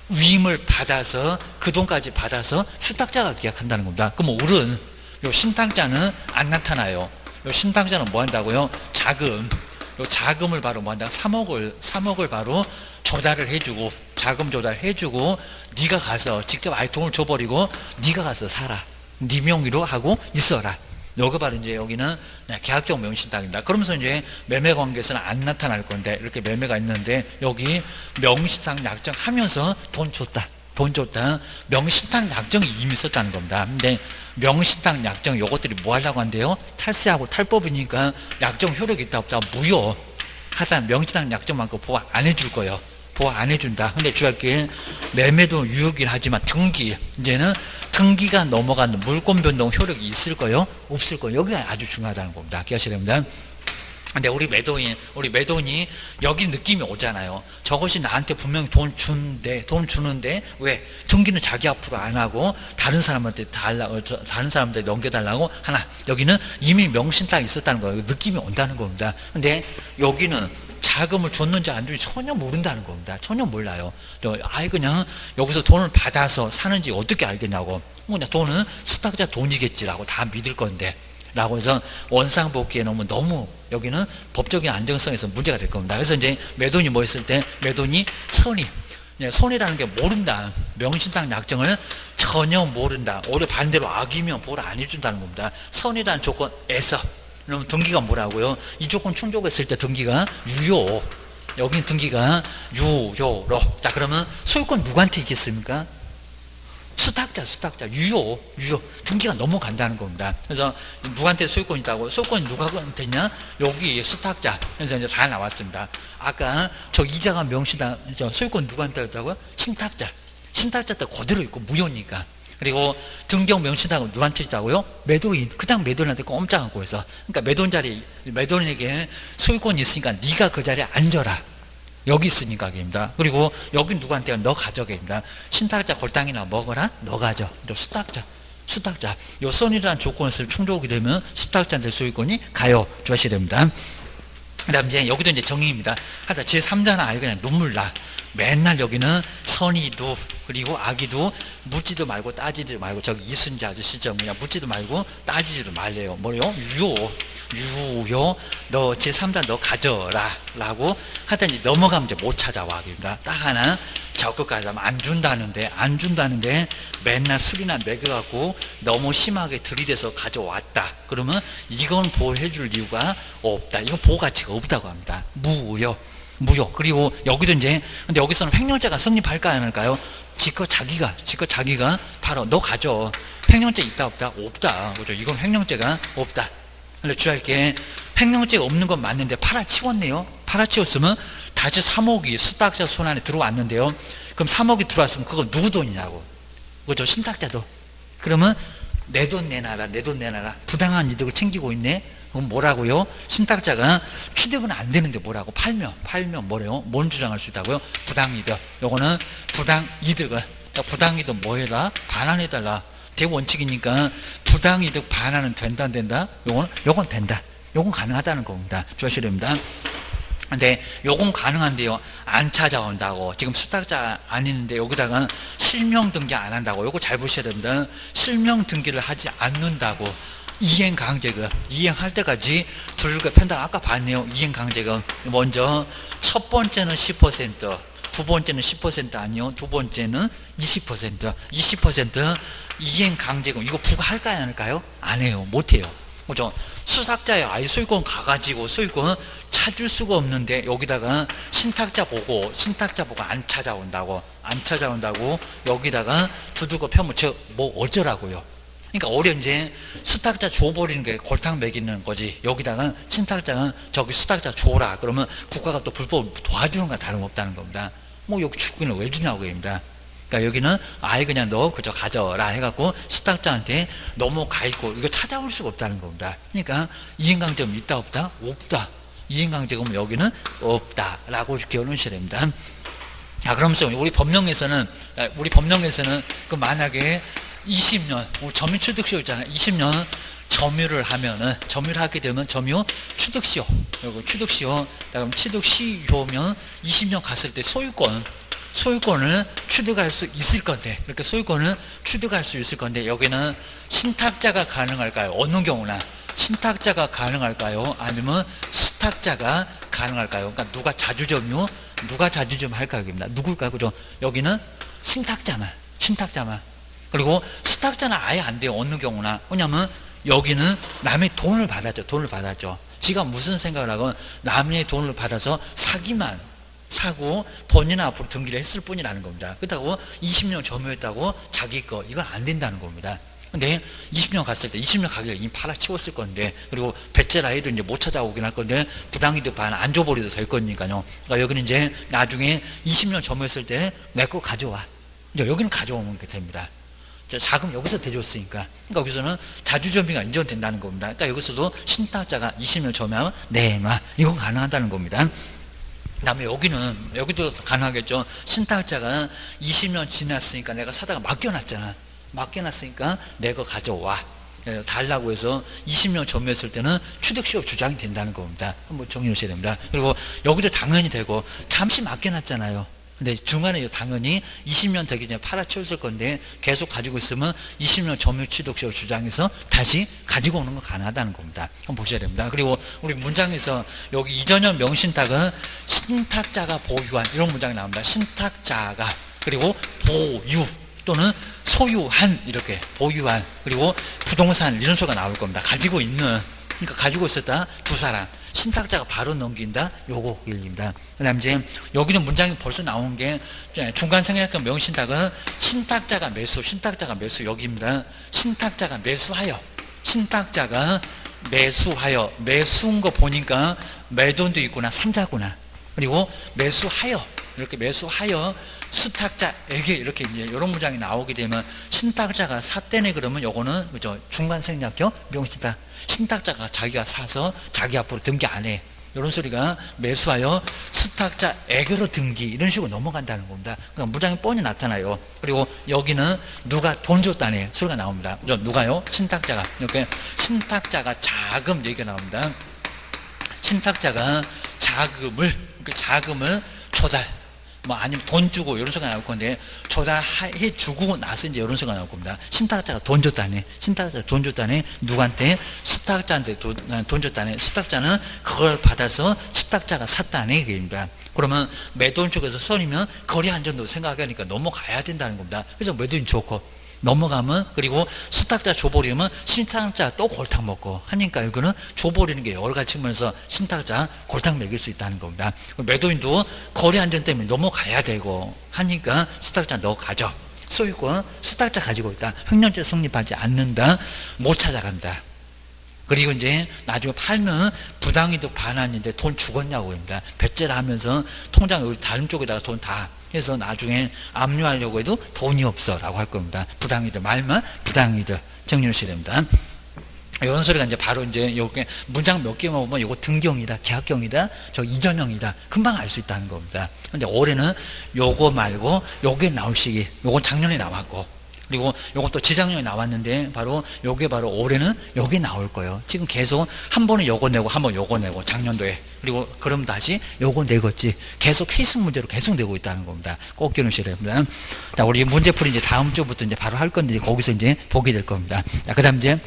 위임을 받아서 그 돈까지 받아서 수탁자가 계약한다는 겁니다. 그럼 울은 요 신탁자는 안 나타나요. 요 신탁자는 뭐 한다고요? 자금을 바로 뭐 한다? 3억을 바로 조달을 해주고, 자금 조달해주고, 네가 가서 직접 아예 돈을 줘버리고 네가 가서 사라. 네 명의로 하고 있어라. 요거 바로 이제 여기는 계약형 명의신탁입니다. 그러면서 이제 매매 관계에서는 안 나타날 건데, 이렇게 매매가 있는데 여기 명의신탁 약정하면서 돈 줬다. 명의신탁 약정이 이미 있었다는 겁니다. 근데 명의신탁 약정 요것들이 뭐 하려고 한대요? 탈세하고 탈법이니까 약정 효력이 있다 없다 무효. 하여튼 명의신탁 약정만큼 보호 안 해줄 거예요. 보호 안 해준다. 근데 주의할 게 매매도 유효긴 하지만 이제는 등기가 넘어가는 물권 변동 효력이 있을 거요? 없을 거요? 여기가 아주 중요하다는 겁니다. 기억하셔야 됩니다. 근데 우리 매도인이 여기 느낌이 오잖아요. 저것이 나한테 분명히 돈 주는데 왜? 등기는 자기 앞으로 안 하고 다른 사람한테 넘겨달라고 하나. 여기는 이미 명신딱 있었다는 거예요. 느낌이 온다는 겁니다. 근데 여기는 자금을 줬는지 안 줬는지 전혀 모른다는 겁니다. 전혀 몰라요. 그냥 여기서 돈을 받아서 사는지 어떻게 알겠냐고. 그냥 돈은 수탁자 돈이겠지라고 다 믿을 건데. 라고 해서 원상복귀해 놓으면 너무 여기는 법적인 안정성에서 문제가 될 겁니다. 그래서 이제 매도인이 뭐 했을 때 매도인이 선이라는 게 모른다. 명신당 약정을 전혀 모른다. 오히려 반대로 악이면 보호를 안 해준다는 겁니다. 선이라는 조건에서 그러면 등기가 뭐라고요? 이 조건 충족했을 때 등기가 유효. 여긴 등기가 유효로. 자, 그러면 소유권 누구한테 있겠습니까? 수탁자, 유효. 등기가 넘어간다는 겁니다. 그래서 누구한테 소유권이 있다고? 소유권이 누구한테 있냐? 여기 수탁자. 그래서 이제 다 나왔습니다. 아까 저 이자가 명시다, 소유권 누구한테 있다고요? 신탁자 때 그대로 있고 무효니까. 그리고 등기형 명시당은 누구한테 있다고요? 매도인. 그냥 매도인한테 꼼짝않고 해서. 그러니까 매도인에게 소유권이 있으니까 네가 그 자리에 앉아라. 여기 있으니까 입니다. 그리고 여기 누구한테 너 가져갑니다. 신탁자 골당이나 먹어라. 너 가져. 수탁자. 요 선이라는 조건을 충족이 되면 수탁자한테 소유권이 가요. 조하셔야 됩니다. 그 다음 이제 여기도 이제 정의입니다. 하다 제3자는 아예 그냥 눈물 나. 맨날 여기는 선이도 그리고 악이도 묻지도 말고 따지지도 말고 저기 이순재 아저씨죠. 그냥 묻지도 말고 따지지도 말래요. 뭐요? 유효 너 제3자 너 가져라 라고 하더니 넘어가면 이제 못 찾아와. 딱 하나 적극까지 하면 안 준다는데 맨날 술이나 먹여갖고 너무 심하게 들이대서 가져왔다. 그러면 이건 보호해줄 이유가 없다. 이건 보호가치가 없다고 합니다. 무효. 그리고 여기도 이제 근데 여기서는 횡령죄가 성립할까 안 할까요? 지껏 자기가 바로 너 가져. 횡령죄 있다 없다? 없다. 그죠? 이건 횡령죄가 없다. 근데 주의할 게 횡령죄가 없는 건 맞는데 팔아치웠네요. 팔아치웠으면 다시 3억이 수탁자 손 안에 들어왔는데요. 그럼 3억이 들어왔으면 그거 누구 돈이냐고. 그죠? 신탁자도. 그러면 내 돈 내놔라. 부당한 이득을 챙기고 있네. 그럼 뭐라고요? 신탁자가 취득은 안 되는데 뭐라고? 팔면 뭐래요? 뭔 주장할 수 있다고요? 부당이득. 요거는 부당이득을. 부당이득 뭐 해라? 반환해달라. 대원칙이니까 부당이득 반환은 된다 안 된다? 요건 된다. 요건 가능하다는 겁니다. 주셔야 됩니다. 근데 요건 가능한데요. 안 찾아온다고. 지금 수탁자 안 있는데 여기다가 실명 등기 안 한다고. 요거 잘 보셔야 됩니다. 실명 등기를 하지 않는다고. 이행강제금. 이행할 때까지 줄줄이 편당 아까 봤네요. 이행강제금. 먼저 첫 번째는 10%, 두 번째는 10% 아니요. 두 번째는 20% 이행강제금. 이거 부과할까요? 안 할까요? 안 해요. 못 해요. 그죠? 수탁자의 아예 소유권 가가지고 소유권 찾을 수가 없는데 여기다가 신탁자 보고 안 찾아온다고 여기다가 두들겨 펴면 뭐 어쩌라고요? 그러니까 오히려 이제 수탁자 줘버리는 게 골탕 먹이는 거지. 여기다가 신탁자가 저기 수탁자 줘라. 그러면 국가가 또 불법 도와주는 거 다름없다는 겁니다. 뭐 여기 주권을 왜 주냐고 합니다. 그러니까 여기는 아예 그냥 너 그저 가져라 해갖고 수탁자한테 넘어가 있고 이거 찾아올 수가 없다는 겁니다. 그러니까 이행강제금 있다 없다? 없다. 이행강제금은 여기는 없다라고 이렇게 열으셔야 됩니다. 자, 그러면서 우리 법령에서는 그 만약에 20년 점유 취득시효 있잖아요. 20년 점유를 하게 되면 점유 취득시효. 여기 취득시효. 그럼 취득시효면 20년 갔을 때 소유권을 취득할 수 있을 건데, 이렇게 소유권을 취득할 수 있을 건데, 여기는 신탁자가 가능할까요? 어느 경우나 신탁자가 가능할까요? 아니면 수탁자가 가능할까요? 그러니까 누가 자주점유 할까요? 누굴까요? 그죠? 여기는 신탁자만. 그리고 수탁자는 아예 안 돼요. 어느 경우나. 왜냐면 여기는 남의 돈을 받았죠. 지가 무슨 생각을 하건 남의 돈을 받아서 사고 본인 앞으로 등기를 했을 뿐이라는 겁니다. 그렇다고 20년 점유했다고 자기 거 이건 안 된다는 겁니다. 근데 20년 갔을 때 20년 가격을 이미 팔아치웠을 건데, 그리고 배째라 해도 이제 못 찾아오긴 할 건데 부당이득 반 안 줘버려도 될 거니까요. 그러니까 여기는 이제 나중에 20년 점유했을 때 내 거 가져와. 이제 여기는 가져오면 됩니다. 자금 여기서 대줬으니까. 그러니까 여기서는 자주점유가 인정된다는 겁니다. 그러니까 여기서도 신탁자가 20년 점유하면 내놔. 이건 가능하다는 겁니다. 그 다음에 여기도 가능하겠죠. 신탁자가 20년 지났으니까 내가 사다가 맡겨놨잖아. 맡겨놨으니까 내 거 가져와. 달라고 해서 20년 점유했을 때는 취득시효 주장이 된다는 겁니다. 한번 정리해 주셔야 됩니다. 그리고 여기도 당연히 되고, 잠시 맡겨놨잖아요. 근데 중간에 당연히 20년 되기 전에 팔아치웠을 건데 계속 가지고 있으면 20년 점유 취득시효 주장해서 다시 가지고 오는 건 가능하다는 겁니다. 한번 보셔야 됩니다. 그리고 우리 문장에서 여기 이전형 명신탁은 신탁자가 보유한, 이런 문장이 나옵니다. 신탁자가, 그리고 보유 또는 소유한, 이렇게 보유한, 그리고 부동산, 이런 소리가 나올 겁니다. 가지고 있는, 그러니까 가지고 있었다 두 사람, 신탁자가 바로 넘긴다, 요거 일입니다. 그 다음 이제 여기는 문장이 벌써 나온 게 중간 생략형 명신탁은 신탁자가 매수, 신탁자가 매수, 여기입니다. 신탁자가 매수하여, 신탁자가 매수하여, 매수한 거 보니까 매돈도 있구나, 삼자구나. 그리고 매수하여, 이렇게 매수하여 수탁자에게, 이렇게 이제 이런 문장이 나오게 되면 신탁자가 샀대네, 그러면 요거는 그죠, 중간 생략형 명신탁. 신탁자가 자기가 사서 자기 앞으로 등기 안 해. 이런 소리가 매수하여 수탁자에게로 등기, 이런 식으로 넘어간다는 겁니다. 그러니까 문장이 뻔히 나타나요. 그리고 여기는 누가 돈 줬다네 소리가 나옵니다. 누가요? 신탁자가. 이렇게 신탁자가 자금 얘기가 나옵니다. 신탁자가 자금을 조달, 뭐 아니면 돈 주고 이런 소리가 나올 건데, 조달해 주고 나서 이제 이런 소리가 나올 겁니다. 신탁자가 돈 줬다네. 신탁자가 돈 줬다네. 누구한테? 수탁자한테 돈 줬다네. 수탁자는 그걸 받아서 수탁자가 샀다네, 그입니다. 그러면 매도인 쪽에서 선이면 거리 안정도 생각하니까 넘어가야 된다는 겁니다. 그래서 매도인 좋고, 넘어가면, 그리고 수탁자 줘버리면 신탁자 또 골탕 먹고 하니까 이거는 줘버리는 게 여러 가지 측면에서 신탁자 골탕 먹일 수 있다는 겁니다. 매도인도 거래 안전 때문에 넘어가야 되고 하니까 수탁자 너 가져. 소유권 수탁자 가지고 있다. 횡령죄 성립하지 않는다. 못 찾아간다. 그리고 이제 나중에 팔면 부당이득 반환인데 돈 죽었냐고 합니다. 배째를 하면서 통장 다른 쪽에다가 돈 다 해서 나중에 압류하려고 해도 돈이 없어 라고 할 겁니다. 부당이득, 말만 부당이득 정리하셔야 됩니다. 이런 소리가 이제 바로 이제 요게 문장 몇 개만 보면 요거 등경이다, 계약경이다, 저 이전형이다, 금방 알 수 있다는 겁니다. 근데 올해는 요거 말고 요게 나올 시기, 요건 작년에 나왔고, 그리고 요것도 지작년에 나왔는데 바로 요게 바로 올해는 요게 나올 거예요. 지금 계속 한 번은 요거 내고 한 번 요거 내고 작년도에, 그리고 그럼 다시 요거 내겠지, 계속 케이스 문제로 계속 내고 있다는 겁니다. 꼭 기억하셔야 됩니다. 자, 우리 문제풀이 이제 다음 주부터 이제 바로 할 건데 거기서 이제 보게 될 겁니다. 자, 그다음 이제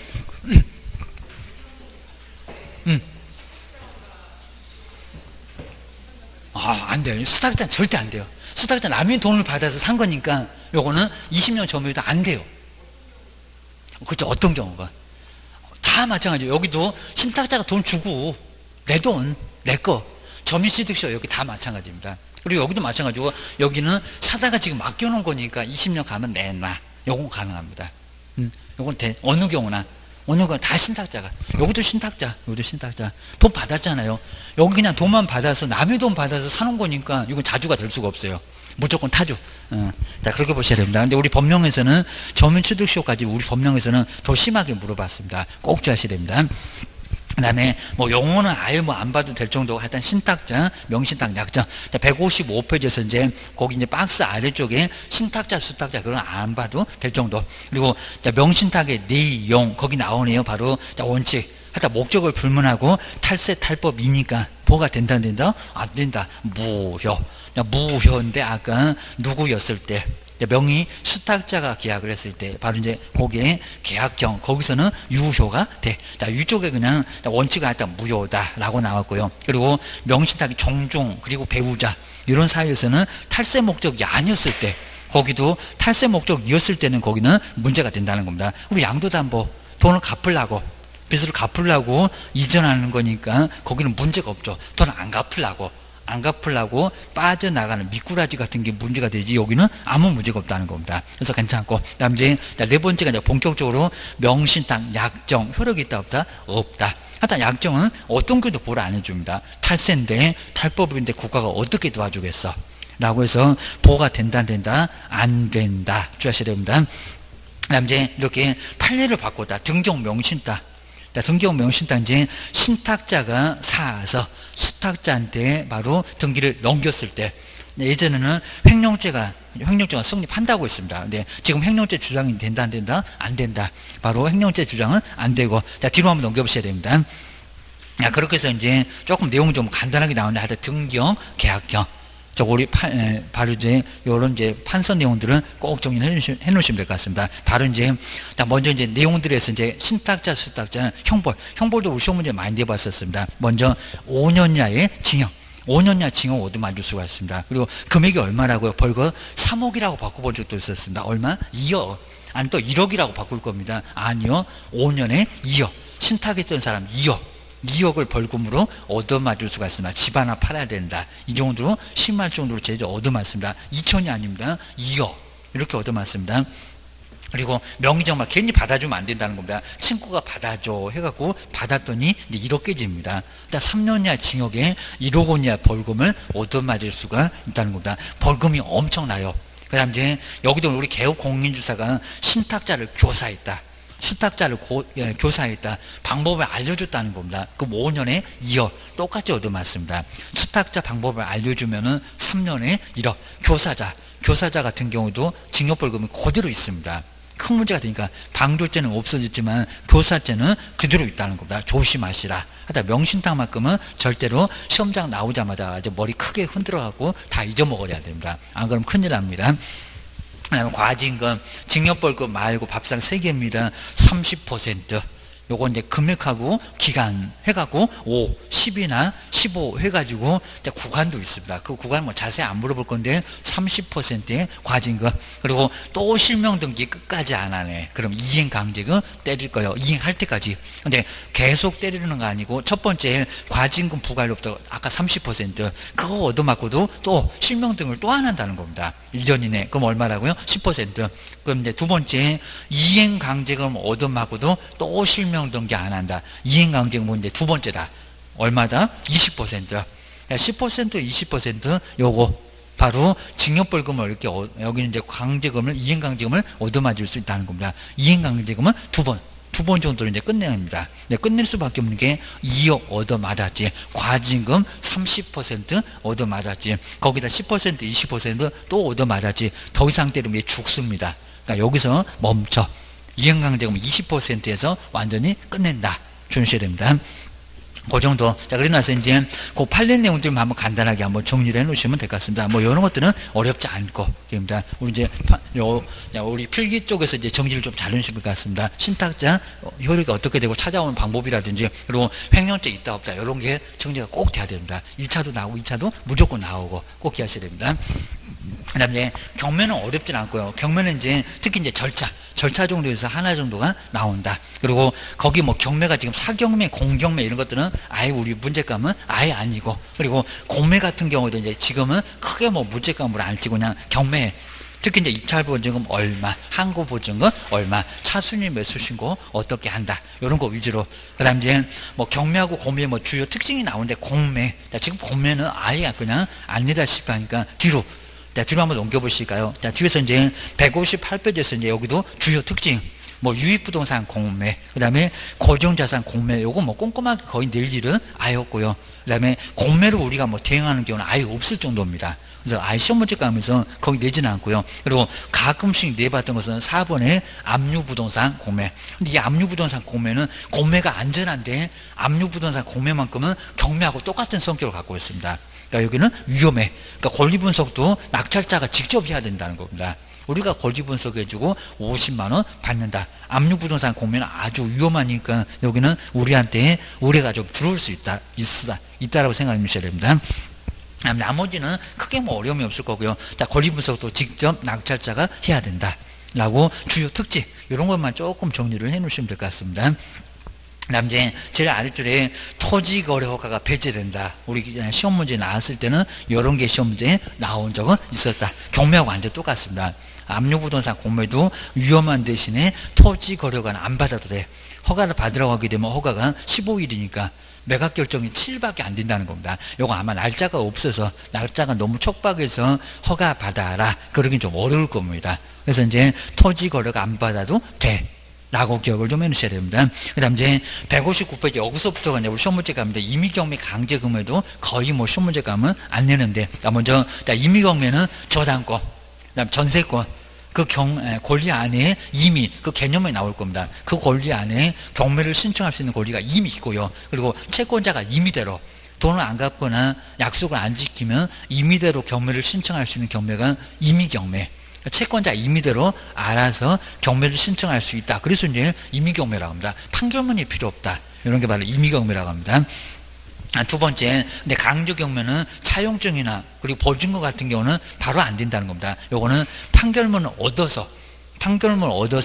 안 돼요. 수탁자는 절대 안 돼요. 수탁자 남의 돈을 받아서 산 거니까 요거는 20년 점유해도 안 돼요. 그렇죠? 어떤 경우가 다 마찬가지예요. 여기도 신탁자가 돈 주고 내 돈, 내 거, 점유취득시효 여기 다 마찬가지입니다. 그리고 여기도 마찬가지고 여기는 사다가 지금 맡겨놓은 거니까 20년 가면 내놔. 요건 가능합니다. 요건 어느 경우나 다 신탁자가, 여기도 신탁자, 여기도 신탁자. 돈 받았잖아요. 여기 그냥 돈만 받아서 남의 돈 받아서 사는 거니까 이건 자주가 될 수가 없어요. 무조건 타주. 자, 그렇게 보셔야 됩니다. 근데 우리 법령에서는 점유취득시효까지 우리 법령에서는 더 심하게 물어봤습니다. 꼭 주의하셔야 됩니다. 그 다음에 뭐 용어는 아예 뭐 안 봐도 될 정도, 하여튼 신탁자, 명신탁, 약정. 자, 155페이지에서 이제 거기 이제 박스 아래쪽에 신탁자, 수탁자, 그건 안 봐도 될 정도. 그리고 자, 명신탁의 내용 거기 나오네요. 바로 자, 원칙. 하여튼 목적을 불문하고 탈세 탈법이니까 뭐가 된다 안 된다? 안 된다. 무효. 무효인데 아까 누구였을 때, 명의 수탁자가 계약을 했을 때 바로 이제 거기에 계약경, 거기서는 유효가 돼. 자, 위쪽에 그냥 원칙을 일단 무효다라고 나왔고요. 그리고 명신탁이 종종, 그리고 배우자 이런 사이에서는 탈세 목적이 아니었을 때, 거기도 탈세 목적이었을 때는 거기는 문제가 된다는 겁니다. 우리 양도담보 돈을 갚으려고, 빚을 갚으려고 이전하는 거니까 거기는 문제가 없죠. 돈 안 갚으려고 빠져나가는 미꾸라지 같은 게 문제가 되지, 여기는 아무 문제가 없다는 겁니다. 그래서 괜찮고, 그 다음 이제 네 번째가 이제 본격적으로 명신탁, 약정, 효력이 있다 없다? 없다. 하여튼 약정은 어떤 것도 보를 안 해줍니다. 탈세인데, 탈법인데 국가가 어떻게 도와주겠어? 라고 해서 보호가 된다 안 된다? 안 된다. 주의하셔야 됩니다. 그다음 이제 이렇게 판례를 바꿨다. 등기용 명신따. 등기용 명신따 이제 신탁자가 사서 수탁자한테 바로 등기를 넘겼을 때 예전에는 횡령죄가 성립한다고 했습니다. 근데 지금 횡령죄 주장이 된다 안 된다? 안 된다. 바로 횡령죄 주장은 안 되고 자 뒤로 한번 넘겨보셔야 됩니다. 그렇게 해서 이제 조금 내용이 좀 간단하게 나오는데 하여튼 등기형, 계약형 우리 바로 이제 요런 이제 판서 내용들은 꼭 정리해 놓으시면 될 것 같습니다. 바로 이제 먼저 이제 내용들에서 이제 신탁자, 수탁자, 형벌도 우리 시험 문제 많이 내봤었습니다. 먼저 5년야의 징역. 5년야 징역 얻어 맞을 수가 있습니다. 그리고 금액이 얼마라고요? 벌금 3억이라고 바꿔본 적도 있었습니다. 얼마? 2억. 아니 또 1억이라고 바꿀 겁니다. 아니요. 5년에 2억. 신탁했던 사람 2억을 벌금으로 얻어맞을 수가 있습니다. 집 하나 팔아야 된다. 이 정도로 10만 정도로 제재 얻어맞습니다. 2천이 아닙니다. 2억 이렇게 얻어맞습니다. 그리고 명의정말 괜히 받아주면 안 된다는 겁니다. 친구가 받아줘 해갖고 받았더니 이제 1억 깨집니다. 3년이야 징역에 1억 원이야 벌금을 얻어맞을 수가 있다는 겁니다. 벌금이 엄청나요. 그 다음 이제 여기도 우리 개업공인주사가 신탁자를 교사했다. 수탁자를 교사했다. 방법을 알려줬다는 겁니다. 그럼 5년에 2억 똑같이 얻어맞습니다. 수탁자 방법을 알려주면은 3년에 1억. 교사자 같은 경우도 징역벌금이 그대로 있습니다. 큰 문제가 되니까 방조죄는 없어졌지만 교사죄는 그대로 있다는 겁니다. 조심하시라. 하다 명신탁만큼은 절대로 시험장 나오자마자 이제 머리 크게 흔들어갖고 다 잊어먹어야 됩니다. 안 그러면 큰일 납니다. 과징금, 징역벌금 말고 밥상 3개입니다. 30%. 요거 이제 금액하고 기간 해갖고 5, 10이나 15 해가지고 구간도 있습니다. 그 구간 뭐 자세히 안 물어볼 건데 30%의 과징금. 그리고 또 실명 등기 끝까지 안 하네. 그럼 이행강제금 때릴 거예요. 이행할 때까지. 근데 계속 때리는 거 아니고 첫 번째 과징금 부과율부터 아까 30% 그거 얻어맞고도 또 실명 등을 또 안 한다는 겁니다. 1년 이내. 그럼 얼마라고요? 10%. 그럼 이제 두 번째 이행강제금 얻어맞고도 또 실명 등기 안 한다. 이행강제금은 이제 두 번째다. 얼마다? 20%. 10%, 20% 요거 바로 징역벌금을 이렇게 여기는 이제 강제금을 이행강제금을 얻어맞을 수 있다는 겁니다. 이행강제금은 두 번 정도로 이제 끝내야 합니다. 끝낼 수밖에 없는 게 2억 얻어맞았지. 과징금 30% 얻어맞았지. 거기다 10%, 20%또 얻어맞았지. 더 이상 때리면 죽습니다. 그러니까 여기서 멈춰. 이행강제금 20%에서 완전히 끝낸다. 주셔야 됩니다. 그 정도. 자, 그러고 나서 이제 그 판례 내용들만 한번 간단하게 한번 정리를 해 놓으시면 될 것 같습니다. 뭐 이런 것들은 어렵지 않고, 입니다. 우리 이제 우리 필기 쪽에서 이제 정리를 좀 잘 해주실 것 같습니다. 신탁자 효력이 어떻게 되고 찾아오는 방법이라든지, 그리고 횡령죄 있다 없다 이런 게 정리가 꼭 돼야 됩니다. 1차도 나오고 2차도 무조건 나오고 꼭 기하셔야 됩니다. 그다음에 경매는 어렵진 않고요. 경매는 이제 특히 이제 절차 정도에서 하나 정도가 나온다. 그리고 거기 뭐 경매가 지금 사경매, 공경매 이런 것들은 아예 우리 문제감은 아예 아니고, 그리고 공매 같은 경우도 이제 지금은 크게 뭐 문제감으로 안 치고 그냥 경매. 특히 이제 입찰 보증금 얼마, 항고 보증금 얼마, 차순위 매수 신고 어떻게 한다. 이런 거 위주로. 그다음 이제 뭐 경매하고 공매 뭐 주요 특징이 나오는데 공매. 지금 공매는 아예 그냥 아니다시피 하니까 뒤로 한번 넘겨보실까요? 뒤에서 이제 158페이지에서 이제 여기도 주요 특징, 뭐 유익부동산 공매, 그 다음에 고정자산 공매, 요거 뭐 꼼꼼하게 거의 낼 일은 아예 없고요. 그 다음에 공매를 우리가 뭐 대응하는 경우는 아예 없을 정도입니다. 그래서 아예 시험 문제 가면서 거기 내지는 않고요. 그리고 가끔씩 내봤던 것은 4번의 압류부동산 공매. 근데 이 압류부동산 공매는 공매가 안전한데 압류부동산 공매만큼은 경매하고 똑같은 성격을 갖고 있습니다. 그러니까 여기는 위험해. 그러니까 권리분석도 낙찰자가 직접 해야 된다는 겁니다. 우리가 권리분석해주고 50만 원 받는다. 압류부동산 공매는 아주 위험하니까 여기는 우리가 좀 들어올 수 있다라고 생각해 주셔야 됩니다. 나머지는 크게 뭐 어려움이 없을 거고요. 권리분석도 직접 낙찰자가 해야 된다라고 주요 특징 이런 것만 조금 정리를 해 놓으시면 될 것 같습니다. 그다음 이제 제일 아래줄에 토지 거래 허가가 배제된다. 우리 시험 문제 나왔을 때는 이런 게 시험 문제에 나온 적은 있었다. 경매하고 완전 똑같습니다. 압류부동산 공매도 위험한 대신에 토지 거래 허가는 안 받아도 돼. 허가를 받으라고 하게 되면 허가가 15일이니까 매각 결정이 7일밖에 안 된다는 겁니다. 요거 아마 날짜가 없어서, 날짜가 너무 촉박해서 허가 받아라 그러긴 좀 어려울 겁니다. 그래서 이제 토지 거래가 안 받아도 돼 라고 기억을 좀 해주셔야 됩니다. 그 다음 이제 159페이지 여기서부터가 이제 우리 시험 문제 가면 임의경매 강제금에도 거의 뭐 시험 문제 가면 안 내는데, 먼저 임의경매는 저당권, 그 다음 전세권, 그 권리 안에 이미 그 개념이 나올 겁니다. 그 권리 안에 경매를 신청할 수 있는 권리가 이미 있고요. 그리고 채권자가 임의대로 돈을 안 갚거나 약속을 안 지키면 임의대로 경매를 신청할 수 있는 경매가 임의경매. 채권자 임의대로 알아서 경매를 신청할 수 있다. 그래서 이제 임의경매라고 합니다. 판결문이 필요 없다. 이런 게 바로 임의경매라고 합니다. 두 번째, 근데 강제경매는 차용증이나 그리고 보증금 같은 경우는 바로 안 된다는 겁니다. 요거는 판결문을 얻어서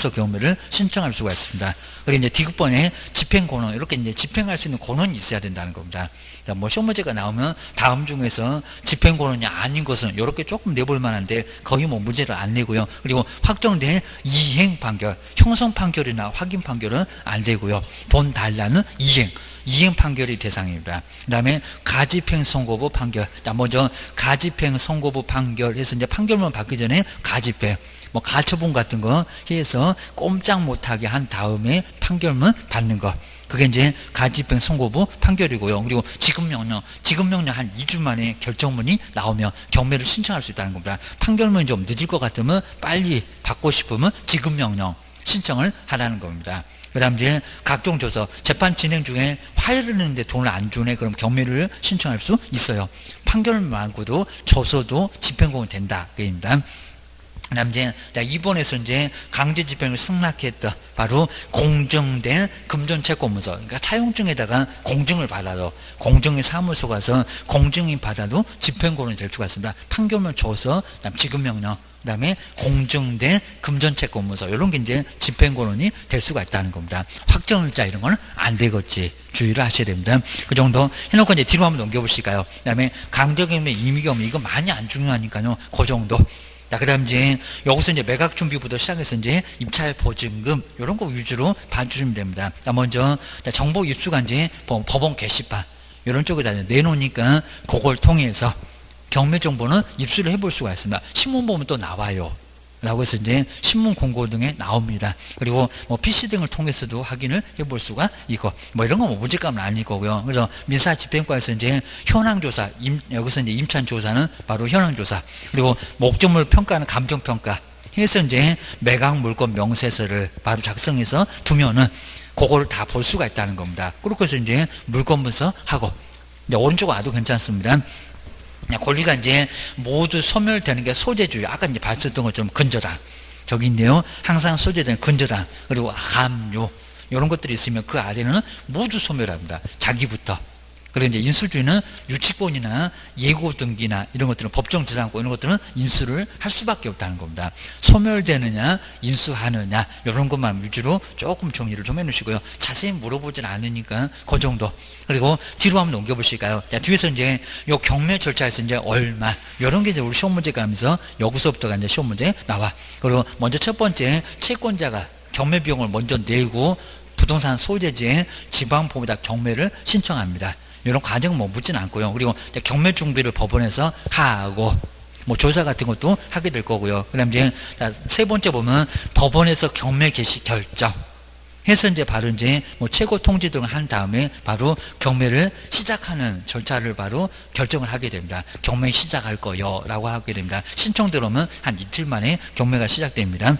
경매를 신청할 수가 있습니다. 그리고 이제 디귿번에 집행권은, 이렇게 이제 집행할 수 있는 권한이 있어야 된다는 겁니다. 뭐 시험 문제가 나오면 다음 중에서 집행권한이 아닌 것은 이렇게 조금 내볼 만한데 거의 뭐 문제를 안 내고요. 그리고 확정된 이행 판결, 형성 판결이나 확인 판결은 안 되고요. 돈 달라는 이행 판결이 대상입니다. 그 다음에 가집행 선고부 판결. 먼저 가집행 선고부 판결 해서 이제 판결문 받기 전에 가집행, 뭐 가처분 같은 거 해서 꼼짝 못하게 한 다음에 판결문 받는 거. 그게 이제 가집행 선고부 판결이고요. 그리고 지급명령 한 2주 만에 결정문이 나오면 경매를 신청할 수 있다는 겁니다. 판결문이 좀 늦을 것 같으면 빨리 받고 싶으면 지급명령 신청을 하라는 겁니다. 그 다음 이제 각종 조서, 재판 진행 중에 화해를 했는데 돈을 안 주네, 그럼 경매를 신청할 수 있어요. 판결 말고도 조서도 집행공이 된다. 그입니다. 그 다음 이제 2번에서 이제 강제 집행을 승낙했다. 바로 공증된 금전채권문서. 그러니까 차용증에다가 공증을 받아도, 공증의 사무소 가서 공증인 받아도 집행권이 될 수가 있습니다. 판결문 줘서, 그다음 지급명령, 그 다음에 공증된 금전채권문서, 이런 게 이제 집행권이 될 수가 있다는 겁니다. 확정일자 이런 거는 안 되겠지. 주의를 하셔야 됩니다. 그 정도 해놓고 이제 뒤로 한번 넘겨보실까요? 그 다음에 강제경매, 임의경매, 이거 많이 안 중요하니까요. 그 정도. 자, 그 다음 이제, 여기서 이제 매각 준비부터 시작해서 이제 입찰 보증금, 요런 거 위주로 봐주시면 됩니다. 자, 먼저, 정보 입수가 이제 법원 게시판, 요런 쪽에다 내놓으니까 그걸 통해서 경매 정보는 입수를 해볼 수가 있습니다. 신문 보면 또 나와요. 라고 해서 이제 신문 공고 등에 나옵니다. 그리고 뭐 PC 등을 통해서도 확인을 해볼 수가 있고, 뭐 이런 거 뭐 문제감은 아닐 거고요. 그래서 민사집행과에서 이제 현황조사, 여기서 이제 임찬조사는 바로 현황조사, 그리고 목적물 평가는 감정평가 해서 이제 매각 물건 명세서를 바로 작성해서 두면은 그거를 다 볼 수가 있다는 겁니다. 그렇게 해서 이제 물건 분석하고, 이제 오른쪽 와도 괜찮습니다. 권리가 이제 모두 소멸되는 게 소재주의. 아까 이제 봤었던 것처럼 근저당. 저기 있네요. 항상 소재되는 근저당. 그리고 함유. 이런 것들이 있으면 그 아래는 모두 소멸합니다. 자기부터. 그리고 이제 인수주의는 유치권이나 예고 등기나 이런 것들은 법정지상권 이런 것들은 인수를 할 수밖에 없다는 겁니다. 소멸되느냐, 인수하느냐, 이런 것만 위주로 조금 정리를 좀 해놓으시고요. 자세히 물어보진 않으니까 그 정도. 그리고 뒤로 한번 넘겨보실까요? 자, 뒤에서 이제 요 경매 절차에서 이제 얼마, 이런 게 이제 우리 시험 문제 가면서 여기서부터가 이제 시험 문제 나와. 그리고 먼저 첫 번째, 채권자가 경매 비용을 먼저 내고 부동산 소재지에 지방법에다 경매를 신청합니다. 이런 과정은 뭐 묻지는 않고요. 그리고 경매 준비를 법원에서 하고, 뭐 조사 같은 것도 하게 될 거고요. 그 다음 이제 세 번째 보면 법원에서 경매 개시 결정 해서 이제 바로 이제 뭐 최고 통지 등을 한 다음에 바로 경매를 시작하는 절차를 바로 결정을 하게 됩니다. 경매 시작할 거요 라고 하게 됩니다. 신청 들어오면 한 이틀 만에 경매가 시작됩니다.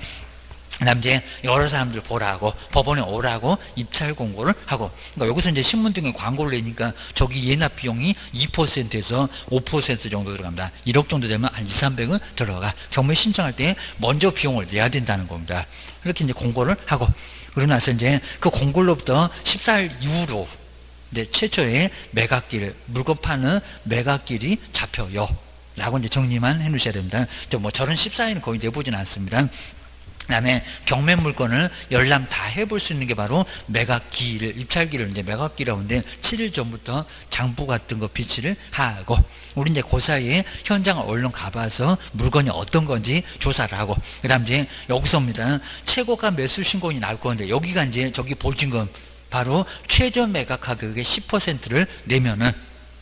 그 다음 이제 여러 사람들 보라고, 법원에 오라고 입찰 공고를 하고, 그러니까 여기서 이제 신문 등에 광고를 내니까 저기 예납 비용이 2%에서 5% 정도 들어갑니다. 1억 정도 되면 한 200~300은 들어가. 경매 신청할 때 먼저 비용을 내야 된다는 겁니다. 이렇게 이제 공고를 하고, 그러고 나서 이제 그 공고로부터 14일 이후로 이제 최초의 매각길, 물건 파는 매각길이 잡혀요. 라고 이제 정리만 해 놓으셔야 됩니다. 뭐 저런 14일은 거의 내보진 않습니다. 그다음에 경매 물건을 열람 다 해볼 수 있는 게 바로 매각기일, 입찰기를 이제 매각기라고 하는데 7일 전부터 장부 같은 거 비치를 하고 우리 이제 그 사이에 현장을 얼른 가봐서 물건이 어떤 건지 조사를 하고 그다음 이제 여기서입니다. 최고가 매수 신고인이 나올 건데 여기가 이제 저기 보증금 바로 최저 매각 가격의 10%를 내면은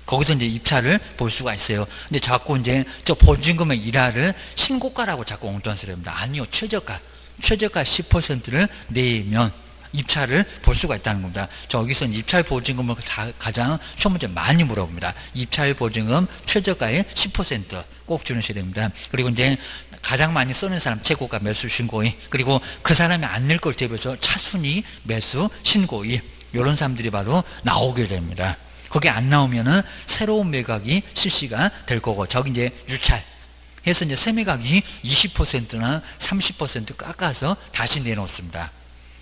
거기서 이제 입찰을 볼 수가 있어요. 근데 자꾸 이제 저 보증금의 일화를 신고가라고 자꾸 엉뚱한 소리 합니다. 아니요, 최저가 10%를 내면 입찰을 볼 수가 있다는 겁니다. 저기서 입찰 보증금을 가장 시험 문제 많이 물어봅니다. 입찰 보증금 최저가의 10% 꼭 주셔야 됩니다. 그리고 이제 가장 많이 쓰는 사람 최고가 매수 신고일, 그리고 그 사람이 안 낼 걸 대비해서 차순위 매수 신고일, 이런 사람들이 바로 나오게 됩니다. 거기 안 나오면은 새로운 매각이 실시가 될 거고, 저기 이제 유찰 해서 이제 새매각이 20%나 30% 깎아서 다시 내놓습니다.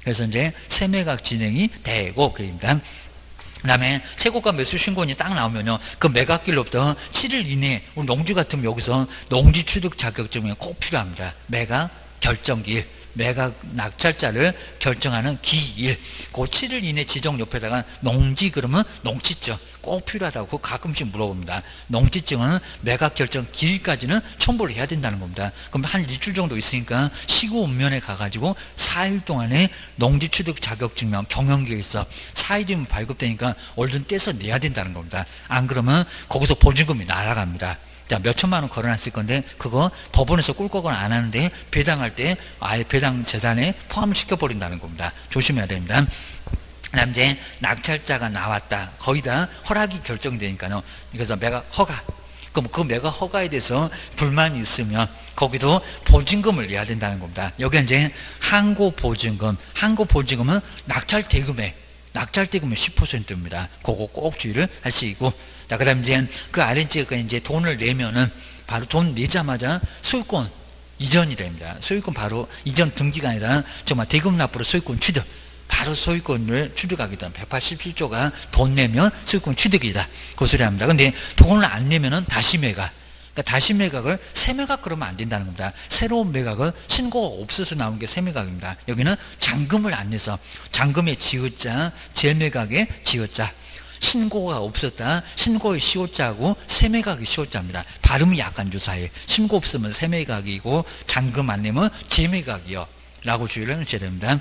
그래서 이제 새매각 진행이 되고 그입니다. 그다음에 최고가 매수 신고인이 딱 나오면요, 그 매각길로부터 7일 이내, 우리 농지 같으면 여기서 농지 취득 자격증이 꼭 필요합니다. 매각 결정기일, 매각 낙찰자를 결정하는 기일, 그 7일 이내 지정 옆에다가 농지 그러면 농지증 꼭 필요하다고 그거 가끔씩 물어봅니다. 농지증은 매각 결정 기일까지는 첨부를 해야 된다는 겁니다. 그럼 한 일주일 정도 있으니까 시구읍면에 가가지고 4일 동안에 농지 취득 자격증명 경영계획서 4일이면 발급되니까 얼른 떼서 내야 된다는 겁니다. 안 그러면 거기서 보증금이 날아갑니다. 자, 몇 천만 원 걸어놨을 건데 그거 법원에서 꿀꺽은 안 하는데 배당할 때 아예 배당 재산에 포함시켜버린다는 겁니다. 조심해야 됩니다. 그다음 이제 낙찰자가 나왔다. 거의 다 허락이 결정되니까요. 그래서 매각 허가. 그럼 그 매각 허가에 대해서 불만이 있으면 거기도 보증금을 내야 된다는 겁니다. 여기 이제 항고 보증금. 항고 보증금은 낙찰 대금의 10%입니다. 그거 꼭 주의를 하시고. 자, 그 다음 이제 그 아래쪽에 이제 돈을 내면은 바로 돈 내자마자 소유권 이전이 됩니다. 소유권 바로 이전 등기가 아니라 정말 대금 납부로 소유권 취득. 바로 소유권을 취득하게 되면 187조가 돈 내면 소유권 취득이다. 그 소리 합니다. 근데 돈을 안 내면은 다시 매각. 그러니까 다시 매각을 새매각 그러면 안 된다는 겁니다. 새로운 매각은 신고가 없어서 나온 게 새매각입니다. 여기는 잔금을 안 내서 잔금의 지읒자, 재매각의 지읒자. 신고가 없었다. 신고의 시효자하고 새매각의 시효자입니다. 발음이 약간 유사해요. 신고 없으면 새매각이고 잔금 안 내면 재매각이요. 라고 주의를 해주셔야 됩니다.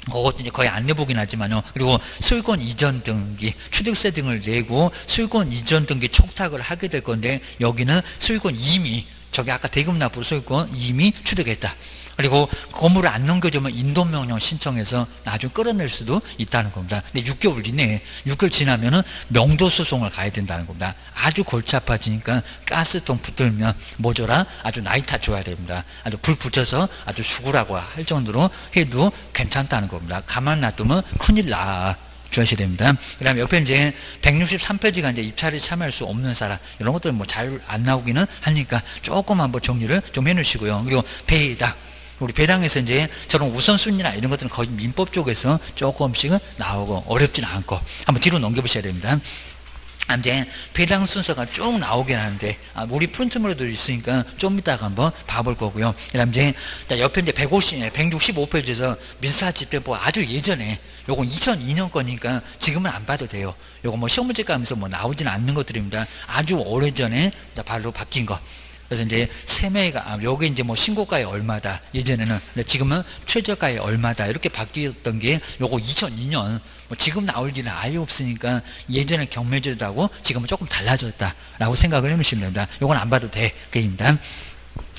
그것도 이제 거의 안 내보긴 하지만요. 그리고 소유권 이전 등기, 취득세 등을 내고 소유권 이전 등기 촉탁을 하게 될 건데 여기는 소유권 이미 저기 아까 대금 납부 소유권 이미 취득했다. 그리고 건물을 안 넘겨주면 인도명령 신청해서 나중에 끌어낼 수도 있다는 겁니다. 근데 6개월 이내에 6개월 지나면은 명도소송을 가야 된다는 겁니다. 아주 골치 아파지니까 가스통 붙들면 모조라 아주 나이타 줘야 됩니다. 아주 불 붙여서 아주 죽으라고 할 정도로 해도 괜찮다는 겁니다. 가만 놔두면 큰일 나. 주셔야 됩니다. 그 다음에 옆에 이제 163페이지가 이제 입찰에 참여할 수 없는 사람, 이런 것들은 뭐 잘 안 나오기는 하니까 조금 한번 정리를 좀 해놓으시고요. 그리고 배당. 우리 배당에서 이제 저런 우선순위나 이런 것들은 거의 민법 쪽에서 조금씩은 나오고 어렵지는 않고 한번 뒤로 넘겨보셔야 됩니다. 이제 배당 순서가 쭉 나오긴 하는데 우리 프린트물에도 있으니까 좀 이따가 한번 봐볼 거고요. 그다음 이제 옆에 이제 165페이지에서 민사집행법 아주 예전에 요건 2002년 거니까 지금은 안 봐도 돼요. 요거 뭐 시험 문제 가면서 뭐 나오지는 않는 것들입니다. 아주 오래전에 바로 바뀐 거. 그래서 이제 세매가 요게 이제 뭐 신고가에 얼마다 예전에는, 지금은 최저가에 얼마다 이렇게 바뀌었던 게 요거 2002년 뭐 지금 나올 일은 아예 없으니까 예전에 경매제도하고 지금은 조금 달라졌다라고 생각을 해놓으시면 됩니다. 요건 안 봐도 돼. 그입니다.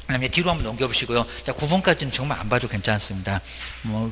그다음에 뒤로 한번 넘겨보시고요. 자, 9번까지는 정말 안 봐도 괜찮습니다.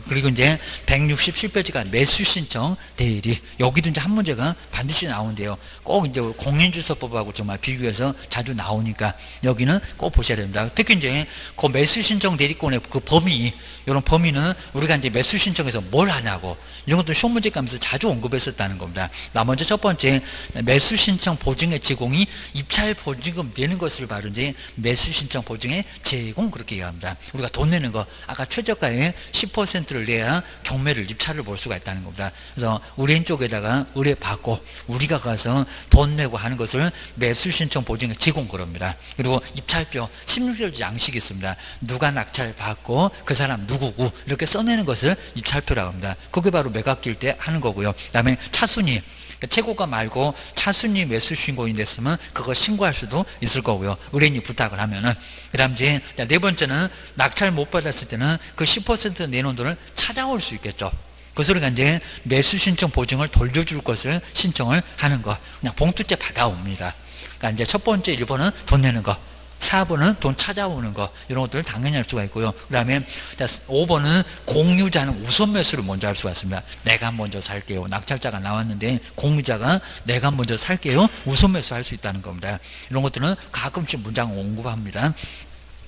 그리고 이제 167페이지가 매수 신청 대리. 여기도 이제 한 문제가 반드시 나오는데요. 꼭 이제 공인주소법하고 정말 비교해서 자주 나오니까 여기는 꼭 보셔야 됩니다. 특히 이제 그 매수 신청 대리권의 그 범위, 이런 범위는 우리가 이제 매수 신청에서 뭘 하냐고 이런 것도 시험 문제 가면서 자주 언급했었다는 겁니다. 먼저 첫 번째, 매수 신청 보증의 제공이 입찰 보증금 내는 것을 바로 이제 매수 신청 보증의 제공 그렇게 얘기합니다. 우리가 돈 내는 거 아까 최저가의 10%를 내야 경매를 입찰을 볼 수가 있다는 겁니다. 그래서 의뢰인 쪽에다가 의뢰 받고 우리가 가서 돈 내고 하는 것을 매수 신청 보증 제공 그럽니다. 그리고 입찰표 16절 양식이 있습니다. 누가 낙찰 받고 그 사람 누구고 이렇게 써내는 것을 입찰표라고 합니다. 그게 바로 매각기일 때 하는 거고요. 그다음에 차순위 최고가 말고 차순위 매수 신고인 됐으면 그거 신고할 수도 있을 거고요. 의뢰인이 부탁을 하면은. 그 다음 이제 네 번째는 낙찰 못 받았을 때는 그 10% 내놓은 돈을 찾아올 수 있겠죠. 그 소리가 이제 매수 신청 보증을 돌려줄 것을 신청을 하는 거. 그냥 봉투째 받아옵니다. 그러니까 이제 첫 번째 1번은 돈 내는 거. 4번은 돈 찾아오는 거 이런 것들을 당연히 할 수가 있고요. 그 다음에 5번은 공유자는 우선 매수를 먼저 할 수가 있습니다. 내가 먼저 살게요. 낙찰자가 나왔는데 공유자가 내가 먼저 살게요. 우선 매수할 수 있다는 겁니다. 이런 것들은 가끔씩 문장 언급합니다.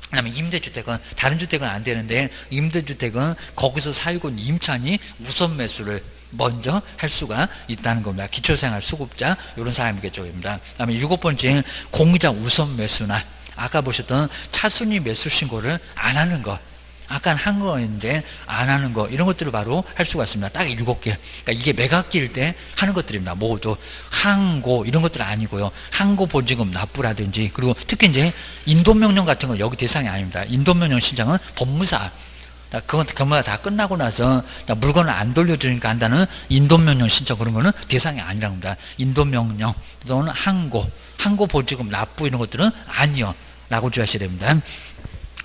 그 다음에 임대주택은 다른 주택은 안 되는데 임대주택은 거기서 살고 있는 임차인이 우선 매수를 먼저 할 수가 있다는 겁니다. 기초생활 수급자 이런 사람이겠죠입니다. 그 다음에 7번째 공유자 우선 매수나 아까 보셨던 차순위 매수 신고를 안 하는 거 아까 한 거였는데 안 하는 거 이런 것들을 바로 할 수가 있습니다. 딱 7개. 그러니까 이게 매각기일 때 하는 것들입니다. 모두 항고 이런 것들은 아니고요. 항고 보증금 납부라든지 그리고 특히 이제 인도명령 같은 건 여기 대상이 아닙니다. 인도명령 신청은 법무사 그건 경매가 다 끝나고 나서 물건을 안 돌려주니까 한다는 인도명령 신청 그런 거는 대상이 아니라고 합니다. 인도명령 또는 항고 보증금 납부 이런 것들은 아니요 라고 주의하셔야 됩니다.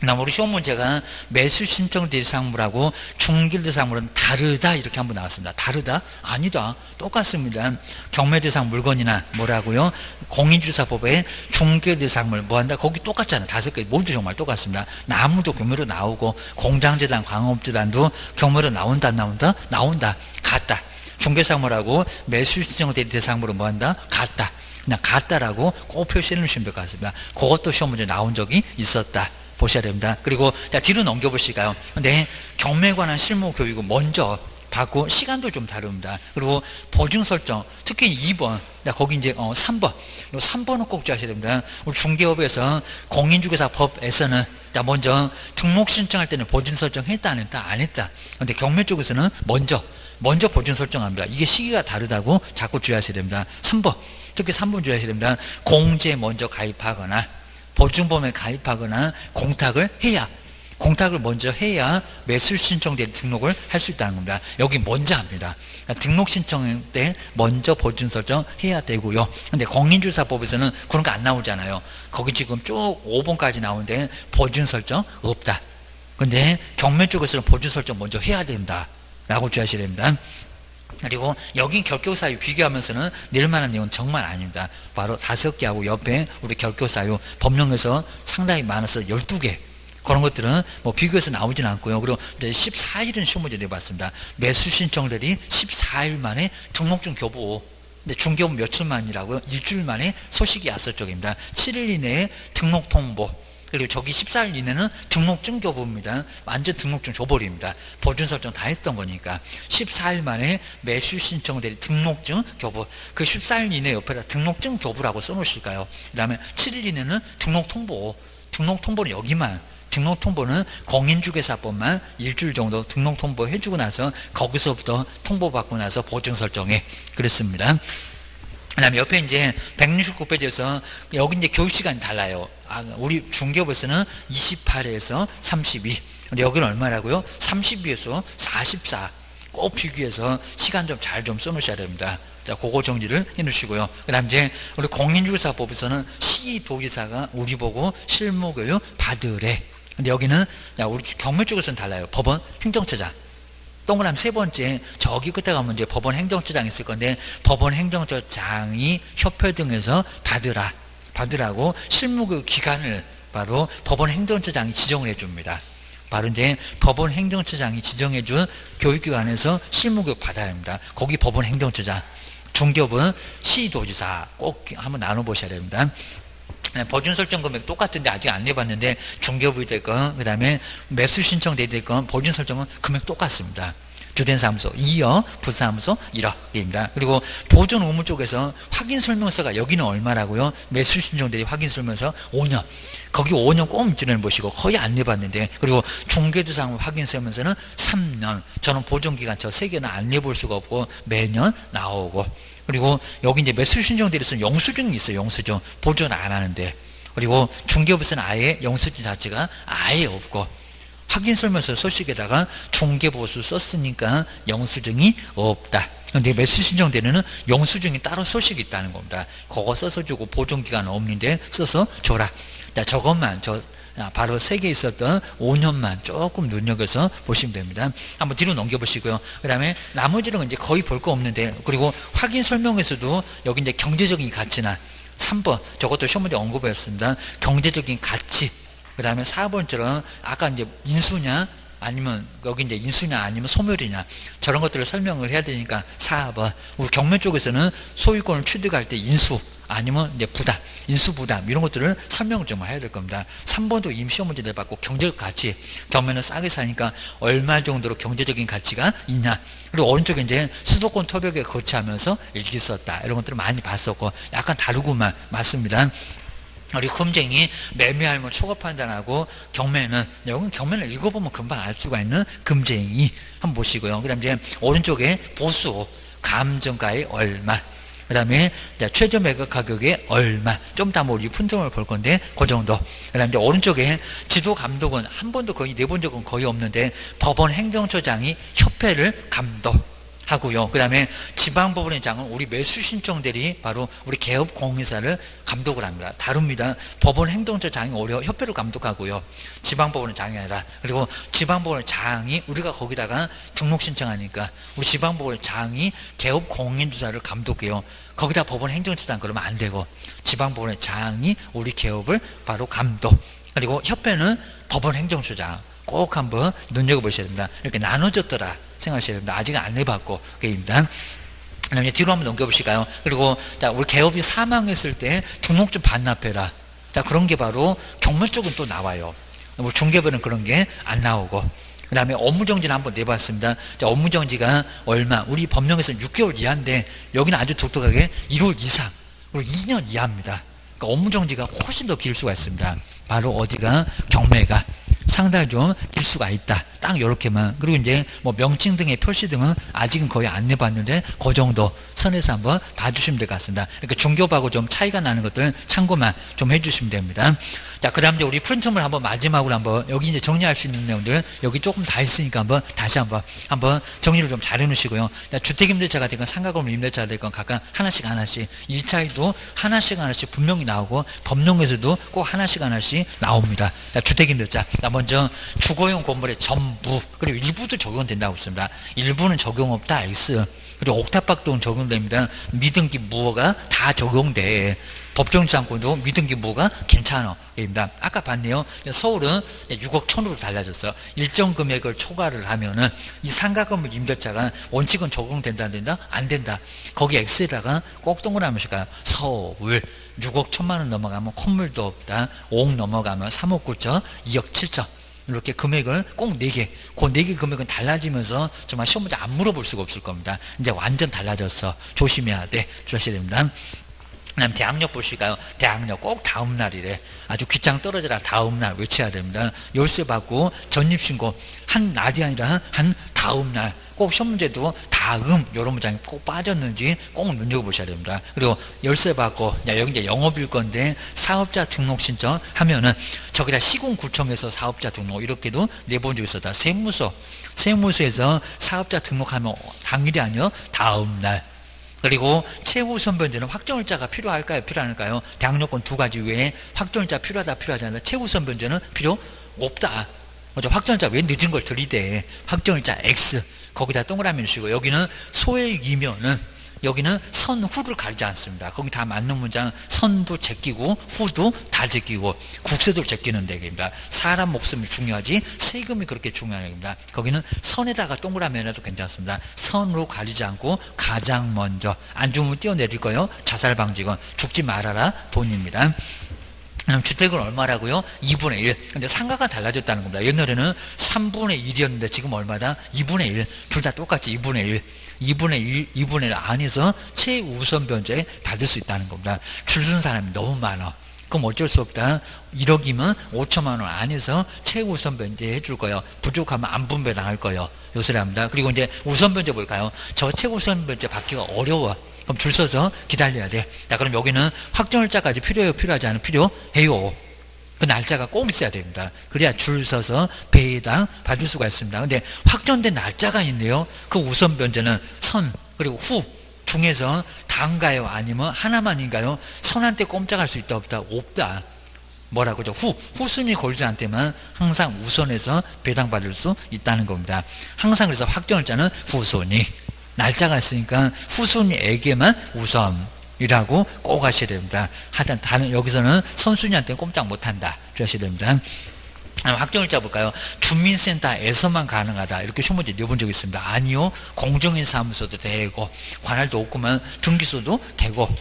그다음 우리 시험 문제가 매수 신청 대상물하고 중개 대상물은 다르다 이렇게 한번 나왔습니다. 다르다? 아니다. 똑같습니다. 경매 대상 물건이나 뭐라고요? 공인주사법에 중개 대상물 뭐한다? 거기 똑같잖아요. 5개 모두 정말 똑같습니다. 나무도 경매로 나오고 공장재단, 광업재단도 경매로 나온다 안 나온다? 나온다. 같다. 중개상물하고 매수 신청 대상물은 뭐한다? 같다. 그냥 같다라고 꼭 표시해 놓으시면 될 것 같습니다. 그것도 시험 문제 나온 적이 있었다. 보셔야 됩니다. 그리고 뒤로 넘겨보실까요? 근데 경매에 관한 실무 교육은 먼저 받고 시간도 좀 다릅니다. 그리고 보증 설정, 특히 2번, 거기 이제 3번, 3번은 꼭 주의하셔야 됩니다. 우리 중개업에서 공인중개사법에서는 먼저 등록 신청할 때는 보증 설정했다 안 했다 안 했다. 근데 경매 쪽에서는 먼저 보증 설정합니다. 이게 시기가 다르다고 자꾸 주의하셔야 됩니다. 3번, 특히 3번 주의하셔야 됩니다. 공제에 먼저 가입하거나 보증보험에 가입하거나 공탁을 먼저 해야 매수 신청 때 등록을 할 수 있다는 겁니다. 여기 먼저 합니다. 그러니까 등록 신청 때 먼저 보증 설정 해야 되고요. 근데 공인주사법에서는 그런 거 안 나오잖아요. 거기 지금 쭉 5번까지 나오는데 보증 설정 없다. 근데 경매 쪽에서는 보증 설정 먼저 해야 된다. 라고 주의하셔야 됩니다. 그리고 여기 결격사유 비교하면서는 낼만한 내용은 정말 아닙니다. 바로 5개하고 옆에 우리 결격사유 법령에서 상당히 많아서 12개 그런 것들은 뭐 비교해서 나오진 않고요. 그리고 이제 14일은 시험 문제 내봤습니다. 매수 신청들이 14일 만에 등록증 교부 근데 중개업 며칠 만이라고요? 일주일 만에 소식이 왔을 적입니다. 7일 이내에 등록 통보 그리고 저기 14일 이내는 등록증 교부입니다. 완전 등록증 줘버립니다. 보증 설정 다 했던 거니까 14일 만에 매수 신청 대리 등록증 교부 그 14일 이내 옆에다 등록증 교부라고 써놓으실까요? 그 다음에 7일 이내는 등록 통보는 여기만 등록 통보는 공인중개사법만 일주일 정도 등록 통보 해주고 나서 거기서부터 통보받고 나서 보증 설정해 그랬습니다. 그 다음에 옆에 이제 169페이지에서 여기 이제 교육시간이 달라요. 우리 중개업에서는 28에서 32. 근데 여기는 얼마라고요? 32에서 44. 꼭 비교해서 시간 좀 잘 좀 써놓으셔야 됩니다. 자, 그거 정리를 해 놓으시고요. 그 다음 이제 우리 공인중개사법에서는 시도지사가 우리 보고 실무교육 받으래. 근데 여기는 우리 경매 쪽에서는 달라요. 법원 행정처장. 동그라미 3번째 저기 끝에 가면 이제 법원 행정처장이 있을 건데 법원 행정처장이 협회 등에서 받으라고 실무교육 기관을 바로 법원 행정처장이 지정을 해줍니다. 바로 이제 법원 행정처장이 지정해준 교육기관에서 실무교육 받아야 합니다. 거기 법원 행정처장, 중개업은 시도지사 꼭 한번 나눠보셔야 됩니다. 보증 설정 금액 똑같은데 아직 안 내봤는데 중개업이 됐건 그 다음에 매수 신청 됐건 보증 설정은 금액 똑같습니다. 주된 사무소 2억, 부사무소 1억입니다. 그리고 보존 의무 쪽에서 확인 설명서가 여기는 얼마라고요? 매수 신청대리 확인 설명서 5년. 거기 5년 꼭 밑줄을 보시고 거의 안 내봤는데, 그리고 중개주상 확인 설명서는 3년. 저는 보존기간 저 3개는 안 내볼 수가 없고 매년 나오고, 그리고 여기 이제 매수 신청대리에서 영수증이 있어요. 영수증 보존 안 하는데, 그리고 중개부서는 아예 영수증 자체가 아예 없고, 확인설명서 소식에다가 중개보수 썼으니까 영수증이 없다. 근데 매수 신청대리는 영수증이 따로 소식이 있다는 겁니다. 그거 써서 주고 보존기간은 없는데 써서 줘라. 저것만 바로 3개 있었던 5년만 조금 눈여겨서 보시면 됩니다. 한번 뒤로 넘겨보시고요. 그 다음에 나머지는 이제 거의 볼 거 없는데, 그리고 확인 설명에서도 여기 이제 경제적인 가치나 3번, 저것도 시험 문제 언급했습니다. 경제적인 가치. 그 다음에 4번처럼 아까 이제 인수냐 아니면 여기 이제 인수냐 아니면 소멸이냐, 저런 것들을 설명을 해야 되니까 4번. 우리 경매 쪽에서는 소유권을 취득할 때 인수 아니면 이제 부담, 인수 부담 이런 것들을 설명을 좀 해야 될 겁니다. 3번도 이미 시험 문제 내봤고, 경제적 가치, 경매는 싸게 사니까 얼마 정도로 경제적인 가치가 있냐. 그리고 오른쪽에 이제 수도권 토벽에 거치하면서 일기 썼다, 이런 것들을 많이 봤었고, 약간 다르구만 맞습니다. 우리 금쟁이 매매할면 초과 판단하고, 경매는 여기 경매를 읽어보면 금방 알 수가 있는 금쟁이 한번 보시고요. 그 다음에 이제 오른쪽에 보수 감정가의 얼마, 그 다음에 최저 매각 가격의 얼마, 좀 이따 우리 분점을 볼 건데 그 정도. 그 다음에 이제 오른쪽에 지도 감독은 한 번도 거의 내본 적은 거의 없는데 법원 행정처장이 협회를 감독하고요. 그 다음에 지방법원의장은 우리 매수신청대리 바로 우리 개업공인사를 감독을 합니다. 다릅니다. 법원 행정처장이 오히려 협회를 감독하고요. 지방법원의 장이 아니라. 그리고 지방법원의 장이 우리가 거기다가 등록 신청하니까 우리 지방법원의 장이 개업공인주사를 감독해요. 거기다 법원 행정처장 그러면 안 되고, 지방법원의 장이 우리 개업을 바로 감독. 그리고 협회는 법원 행정처장. 꼭 한번 눈여겨보셔야 됩니다. 이렇게 나눠졌더라 생각하셔야 됩니다. 아직은 안 해봤고, 그게입니다. 그다음에 뒤로 한번 넘겨보실까요? 그리고 자, 우리 개업이 사망했을 때 등록 좀 반납해라. 자, 그런 게 바로 경매 쪽은 또 나와요. 우리 중개부는 그런 게 안 나오고. 그 다음에 업무정지는 한번 내봤습니다. 자, 업무정지가 얼마? 우리 법령에서는 6개월 이하인데 여기는 아주 독특하게 1월 이상, 그리고 2년 이하입니다. 그러니까 업무정지가 훨씬 더 길 수가 있습니다. 바로 어디가? 경매가 상당히 좀 길 수가 있다. 딱 요렇게만. 그리고 이제 뭐 명칭 등의 표시 등은 아직은 거의 안 내봤는데 그 정도 선에서 한번 봐주시면 될 것 같습니다. 이렇게 중개업하고 좀 차이가 나는 것들 참고만 좀 해주시면 됩니다. 자, 그 다음 이제 우리 프린트물 한번 마지막으로 한번 여기 이제 정리할 수 있는 내용들 여기 조금 다 있으니까 다시 한번 정리를 좀 잘 해놓으시고요. 주택임대차가 되건 상가건물 임대차가 되건 각각 하나씩 1차에도 하나씩 분명히 나오고 법령에서도 꼭 하나씩 나옵니다. 자, 주택임대차. 먼저 주거용 건물의 전부, 그리고 일부도 적용된다고 했습니다. 일부는 적용 없다 X. 그리고 옥탑박도는 적용됩니다. 미등기 무허가 다 적용돼. 법정지상권도 미등기 무허가 괜찮아. 입니다. 아까 봤네요. 서울은 6억 1,000으로 달라졌어. 일정 금액을 초과를 하면은 이 상가 건물 임대차가 원칙은 적용된다 안 된다? 안 된다. 거기 X에다가 꼭 동그라미 칠까요? 서울 6억 1,000만 원 넘어가면 콧물도 없다. 5억 넘어가면 3억 9천, 2억 7천. 이렇게 금액을 꼭 4개, 그 4개 금액은 달라지면서 정말 시험 문제 안 물어볼 수가 없을 겁니다. 이제 완전 달라졌어. 조심해야 돼. 조심해야 됩니다. 그 다음 대학력 보실까요? 대학력 꼭 다음 날이래. 아주 귀장 떨어져라 다음 날 외쳐야 됩니다. 열쇠 받고 전입신고 한 날이 아니라 한 다음 날. 꼭 시험 문제도 다음 이런 문장이 꼭 빠졌는지 꼭 눈여겨보셔야 됩니다. 그리고 열쇠 받고 여기 이제 영업일 건데 사업자 등록 신청 하면은 저기다 시군구청에서 사업자 등록 이렇게도 내본 적이 있었다. 세무서에서 사업자 등록하면 당일이 아니요 다음 날. 그리고 최우선 변제는 확정일자가 필요할까요? 필요할까요? 대학력권 2가지 외에 확정일자 필요하다 필요하지 않다. 최우선 변제는 필요 없다. 먼저 확정일자 왜 늦은 걸 들이대. 확정일자 X 거기다 동그라미를 쓰고, 여기는 소액이면은 여기는 선후를 가리지 않습니다. 거기 다 맞는 문장. 선도 제끼고 후도 다 제끼고 국세도 제끼는 데입니다. 사람 목숨이 중요하지 세금이 그렇게 중요한 얘기입니다. 거기는 선에다가 동그라미 해놔도 괜찮습니다. 선으로 가리지 않고 가장 먼저 안 죽으면 뛰어내릴 거예요. 자살 방지건 죽지 말아라 돈입니다. 그럼 주택은 얼마라고요? 2분의 1. 근데 상가가 달라졌다는 겁니다. 옛날에는 3분의 1이었는데 지금 얼마다? 2분의 1. 둘 다 똑같이 2분의 1. 2분의 1 안에서 최우선 변제에 받을 수 있다는 겁니다. 줄 서는 사람이 너무 많아. 그럼 어쩔 수 없다. 1억이면 5천만 원 안에서 최우선 변제해 줄 거예요. 부족하면 안 분배 당할 거예요. 요 소리 합니다. 그리고 이제 우선 변제 볼까요? 저 최우선 변제 받기가 어려워. 그럼 줄 서서 기다려야 돼. 자, 그럼 여기는 확정일자까지 필요해요? 필요하지 않아요? 필요해요. 그 날짜가 꼭 있어야 됩니다. 그래야 줄 서서 배당 받을 수가 있습니다. 근데 확정된 날짜가 있네요. 그 우선 변제는 선 그리고 후 중에서 다인가요? 아니면 하나만인가요? 선한테 꼼짝할 수 있다 없다? 없다. 뭐라고죠? 후순위 걸리지 않대만 항상 우선해서 배당받을 수 있다는 겁니다. 항상 그래서 확정일자는 후순위. 날짜가 있으니까 후순위에게만 우선이라고 꼭 하셔야 됩니다. 하여튼 다른 여기서는 선순위한테는 꼼짝 못한다. 주셔야 됩니다. 확정일자 볼까요? 주민센터에서만 가능하다. 이렇게 시험문제 내본 적 있습니다. 아니요. 공정인 사무소도 되고 관할도 없구만 등기소도 되고.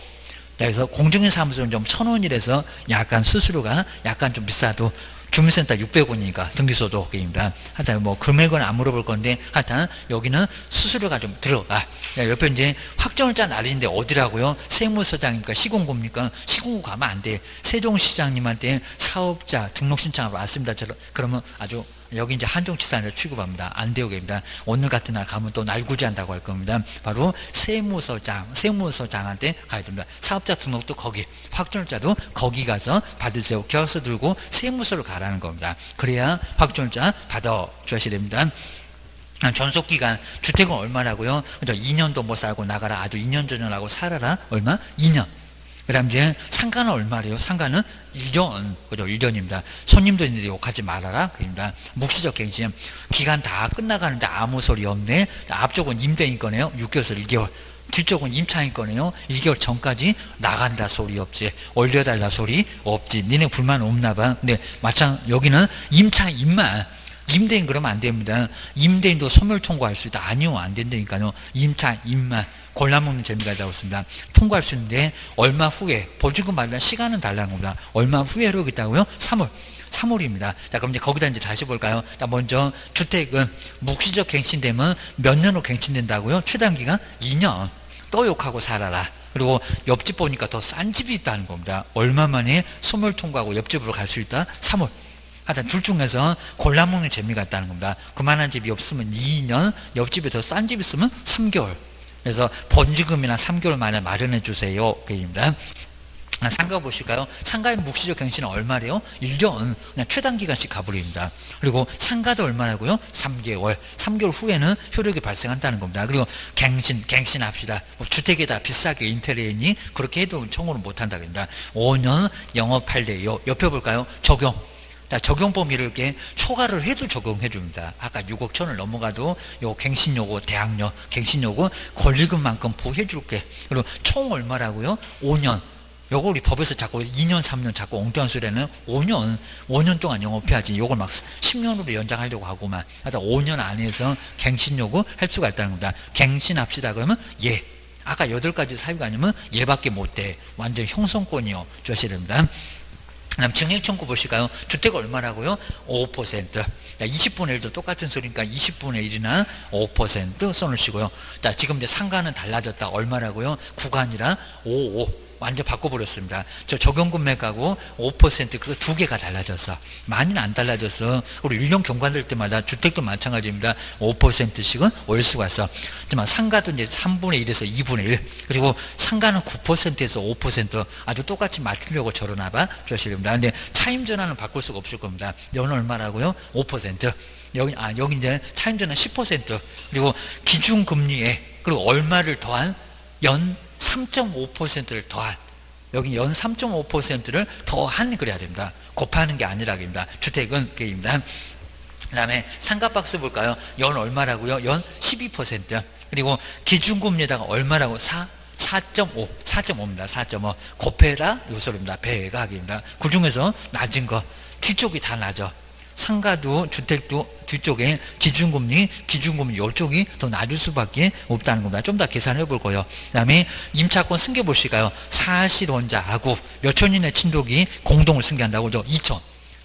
그래서 공정인 사무소는 좀 1,000원이라서 약간 수수료가 약간 좀 비싸도 주민센터 600원이니까 등기소도 입니다. 하여튼 뭐 금액은 안 물어볼 건데 하여튼 여기는 수수료가 좀 들어가. 옆에 이제 확정일자 날인데 어디라고요? 세무서장입니까? 시공구입니까? 시공구 가면 안 돼. 세종시장님한테 사업자 등록 신청하러 왔습니다. 그러면 아주 여기 이제 한정치산을 취급합니다. 안 돼요, 입니다. 오늘 같은 날 가면 또 날구지한다고 할 겁니다. 바로 세무서장한테 가야 됩니다. 사업자 등록도 거기, 확정일자도 거기 가서 받으세요. 계약서 들고 세무서를 가라는 겁니다. 그래야 확정일자 받아 주셔야 됩니다. 전속기간, 주택은 얼마라고요? 2년도 못 살고 나가라. 아주 2년 전이라고 살아라. 얼마? 2년. 그 다음 이제 상가는 얼마래요? 상가는 1년, 그죠? 1년입니다. 손님들이 욕하지 말아라. 그입니다. 묵시적 갱신. 기간 다 끝나가는데 아무 소리 없네. 앞쪽은 임대인 거네요. 6개월에서 1개월. 뒤쪽은 임차인 거네요. 1개월 전까지 나간다 소리 없지. 올려달라 소리 없지. 니네 불만 없나 봐. 근데 마찬 여기는 임차인만. 임대인 그러면 안 됩니다. 임대인도 소멸 통과할 수 있다. 아니요, 안 된다니까요. 임차인만 골라먹는 재미가 있다고 했습니다. 통과할 수 있는데 얼마 후에 보증금 말이나 시간은 달라는 겁니다. 얼마 후에 하겠다고요? 3월입니다. 자, 그럼 이제 거기다 이제 다시 볼까요? 자, 먼저 주택은 묵시적 갱신되면 몇 년으로 갱신된다고요? 최단기가 2년. 또 욕하고 살아라. 그리고 옆집 보니까 더 싼 집이 있다는 겁니다. 얼마 만에 소멸 통과하고 옆집으로 갈 수 있다? 3월. 하여튼 둘 중에서 골라먹는 재미가 있다는 겁니다. 그만한 집이 없으면 2년, 옆집에 더 싼 집이 있으면 3개월. 그래서 본지금이나 3개월 만에 마련해 주세요. 그입니다. 상가 보실까요? 상가의 묵시적 갱신은 얼마래요? 1년. 그냥 최단기간씩 가버립니다. 그리고 상가도 얼마라고요? 3개월. 3개월 후에는 효력이 발생한다는 겁니다. 그리고 갱신합시다. 뭐 주택에다 비싸게 인테리어니 그렇게 해도 청구를 못한다고 합니다. 5년 영업할 때요. 옆에 볼까요? 적용. 적용 범위를 이렇게 초과를 해도 적용해 줍니다. 아까 6억 천을 넘어가도 요 갱신요구, 대항력, 갱신요구 권리금만큼 보호해 줄게. 그리고 총 얼마라고요? 5년. 요거 우리 법에서 자꾸 2년, 3년 자꾸 엉뚱한 소리는 5년 동안 영업해야지. 요걸 막 10년으로 연장하려고 하고만. 하여튼 5년 안에서 갱신요구 할 수가 있다는 겁니다. 갱신합시다 그러면 예. 아까 8가지 사유가 아니면 얘밖에 못 돼. 완전 형성권이요. 주셔야 됩니다. 그다음 증액청구 보실까요? 주택 얼마라고요? 5%. 20분의 1도 똑같은 소리니까 20분의 1이나 5% 써놓으시고요. 자, 지금 이제 상가는 달라졌다. 얼마라고요? 구간이라 55. 완전 바꿔버렸습니다. 저 적용금액하고 5% 그거 두 개가 달라졌어. 많이는 안 달라졌어. 우리 1년 경과될 때마다 주택도 마찬가지입니다. 5%씩은 올 수가 있어. 하지만 상가도 이제 3분의 1에서 2분의 1. 그리고 상가는 9%에서 5% 아주 똑같이 맞추려고 저러나봐. 주시됩니다. 근데 차임 전환은 바꿀 수가 없을 겁니다. 여는 얼마라고요? 5%. 여기 이제 차임 전환 10%. 그리고 기준금리에 그리고 얼마를 더한 연 3.5%를 더한 여기 연 3.5%를 더한 그래야 됩니다. 곱하는 게 아니라입니다. 주택은 그입니다. 그 다음에 상가 박스 볼까요? 연 얼마라고요? 연 12%. 그리고 기준금리에다가 얼마라고? 4.5입니다. 4.5 곱해라 요 소리입니다. 배가 하기입니다. 그 중에서 낮은 거 뒤쪽이 다 낮아. 상가도 주택도 뒤쪽에 기준금리 이쪽이 더 낮을 수밖에 없다는 겁니다. 좀 더 계산해 볼 거예요. 그 다음에 임차권 승계 보실까요? 사실혼자하고 몇 촌 이내 친족이 공동을 승계한다고 그죠?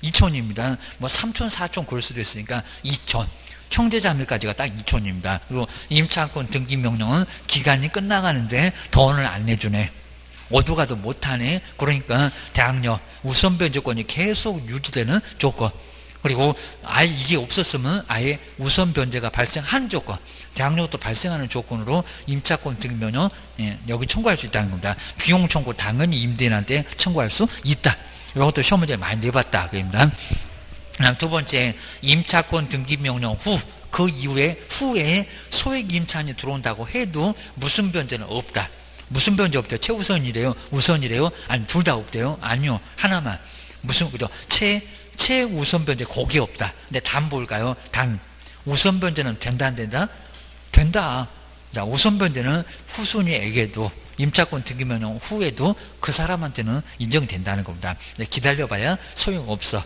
2촌입니다. 뭐 3촌, 4촌 그럴 수도 있으니까 2촌. 형제자매까지가 딱 2촌입니다. 그리고 임차권 등기 명령은 기간이 끝나가는데 돈을 안 내주네. 어디 가도 못하네. 그러니까 대항력 우선 변제권이 계속 유지되는 조건. 그리고 아예 이게 없었으면 아예 우선 변제가 발생하는 조건. 대항력도 발생하는 조건으로 임차권 등기 명령 여기 청구할 수 있다는 겁니다. 비용 청구 당연히 임대인한테 청구할 수 있다. 이것도 시험 문제 많이 내봤다. 그럽니다. 두 번째, 임차권 등기 명령 후, 그 이후에 소액 임차인이 들어온다고 해도 무슨 변제는 없다. 무슨 변제 없대요? 최우선이래요? 우선이래요? 아니, 둘 다 없대요? 아니요. 하나만. 그죠? 최우선 변제 거기 없다. 근데 단 뭘까요? 단. 우선 변제는 된다, 안 된다? 된다. 자, 우선 변제는 후순위에게도 임차권 등기 명령 후에도 그 사람한테는 인정된다는 겁니다. 기다려봐야 소용없어.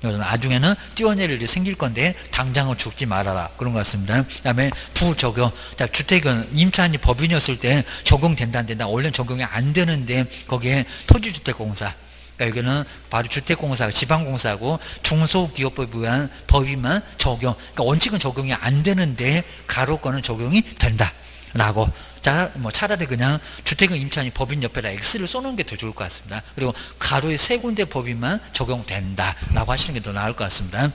나중에는 뛰어내릴 일이 생길 건데 당장은 죽지 말아라. 그런 것 같습니다. 그 다음에 부적용. 주택은 임차인이 법인이었을 때 적용된다 안 된다. 원래는 적용이 안 되는데 거기에 토지주택공사. 그러니까 여기는 바로 주택공사, 지방공사하고 중소기업법에 의한 법인만 적용. 그러니까 원칙은 적용이 안 되는데 가로권은 적용이 된다. 라고. 뭐 차라리 그냥 주택은 임차인이 법인 옆에다 X를 쏘는 게 더 좋을 것 같습니다. 그리고 가로의 세 군데 법인만 적용된다 라고 하시는 게 더 나을 것 같습니다.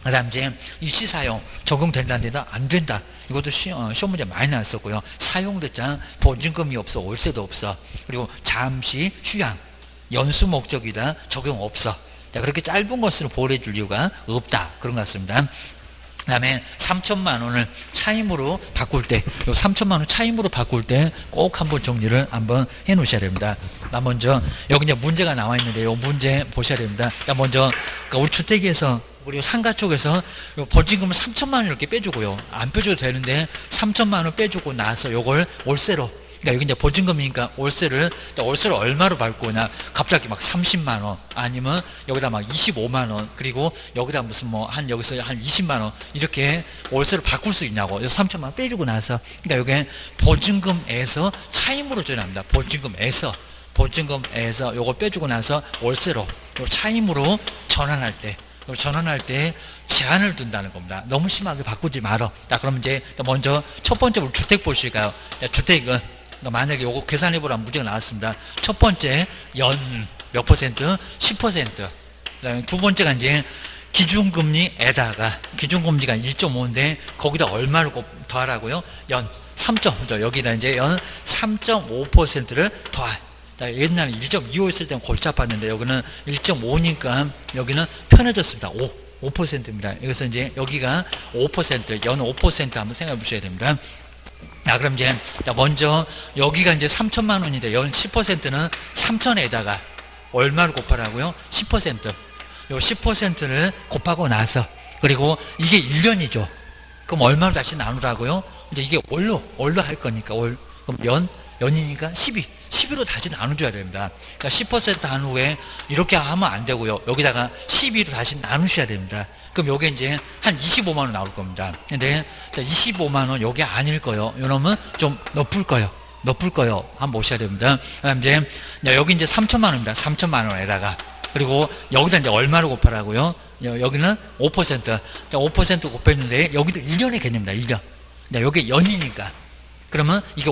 그 다음 이제 일시사용 적용된다 안 된다? 안 된다. 이것도 시험 문제 많이 나왔었고요. 사용됐자 보증금이 없어, 월세도 없어. 그리고 잠시 휴양 연수 목적이다 적용 없어. 그렇게 짧은 것으로 보호해줄 이유가 없다. 그런 것 같습니다. 그 다음에 3천만 원을 차임으로 바꿀 때, 요 3천만 원 차임으로 바꿀 때 꼭 한번 정리를 한번 해 놓으셔야 됩니다. 먼저, 여기 이제 문제가 나와 있는데, 요 문제 보셔야 됩니다. 먼저, 우리 주택에서, 그리고 상가 쪽에서 요 보증금을 3천만 원 이렇게 빼주고요. 안 빼줘도 되는데, 3천만 원 빼주고 나서 요걸 월세로, 그러니까 여기 이제 보증금이니까 월세를 얼마로 밟고 오냐. 갑자기 막 30만 원, 아니면 여기다 막 25만 원, 그리고 여기다 무슨 여기서 한 20만 원, 이렇게 월세를 바꿀 수 있냐고. 3천만 원 빼주고 나서. 그러니까 여기 보증금에서 차임으로 전합니다. 보증금에서 요걸 빼주고 나서 월세로, 차임으로 전환할 때, 제한을 둔다는 겁니다. 너무 심하게 바꾸지 말어. 그럼 이제 먼저 첫 번째로 주택 보실까요? 주택은 만약에 요거 계산해보라면 문제가 나왔습니다. 첫 번째, 연 몇 퍼센트? 10%. 그 다음에 두 번째가 이제 기준금리에다가, 기준금리가 1.5인데, 거기다 얼마를 더하라고요? 연 3점. 여기다 이제 연 3.5%를 더할. 옛날에 1.25 있을 때는 골치 아팠는데, 여기는 1.5니까, 여기는 편해졌습니다. 5%입니다. 여기서 이제 여기가 5%, 연 5% 한번 생각해 보셔야 됩니다. 그럼 이제, 먼저, 여기가 이제 3천만 원인데, 연 10%는 3천에다가, 얼마를 곱하라고요? 10%. 요 10%를 곱하고 나서, 그리고 이게 1년이죠. 그럼 얼마로 다시 나누라고요? 이제 이게 월로 할 거니까, 그럼 연이니까 12로 다시 나눠줘야 됩니다. 그러니까 10%한 후에 이렇게 하면 안 되고요. 여기다가 12로 다시 나누셔야 됩니다. 그럼 요게 이제 한 25만 원 나올 겁니다. 근데 25만 원 요게 아닐 거예요. 요놈은 좀 높을 거예요. 한번 보셔야 됩니다. 그다음 이제 여기 이제 3천만 원입니다. 3천만 원에다가. 그리고 여기다 이제 얼마로 곱하라고요? 여기는 5%. 5% 곱했는데 여기도 1년의 개념입니다. 1년. 여기 연이니까. 그러면 이게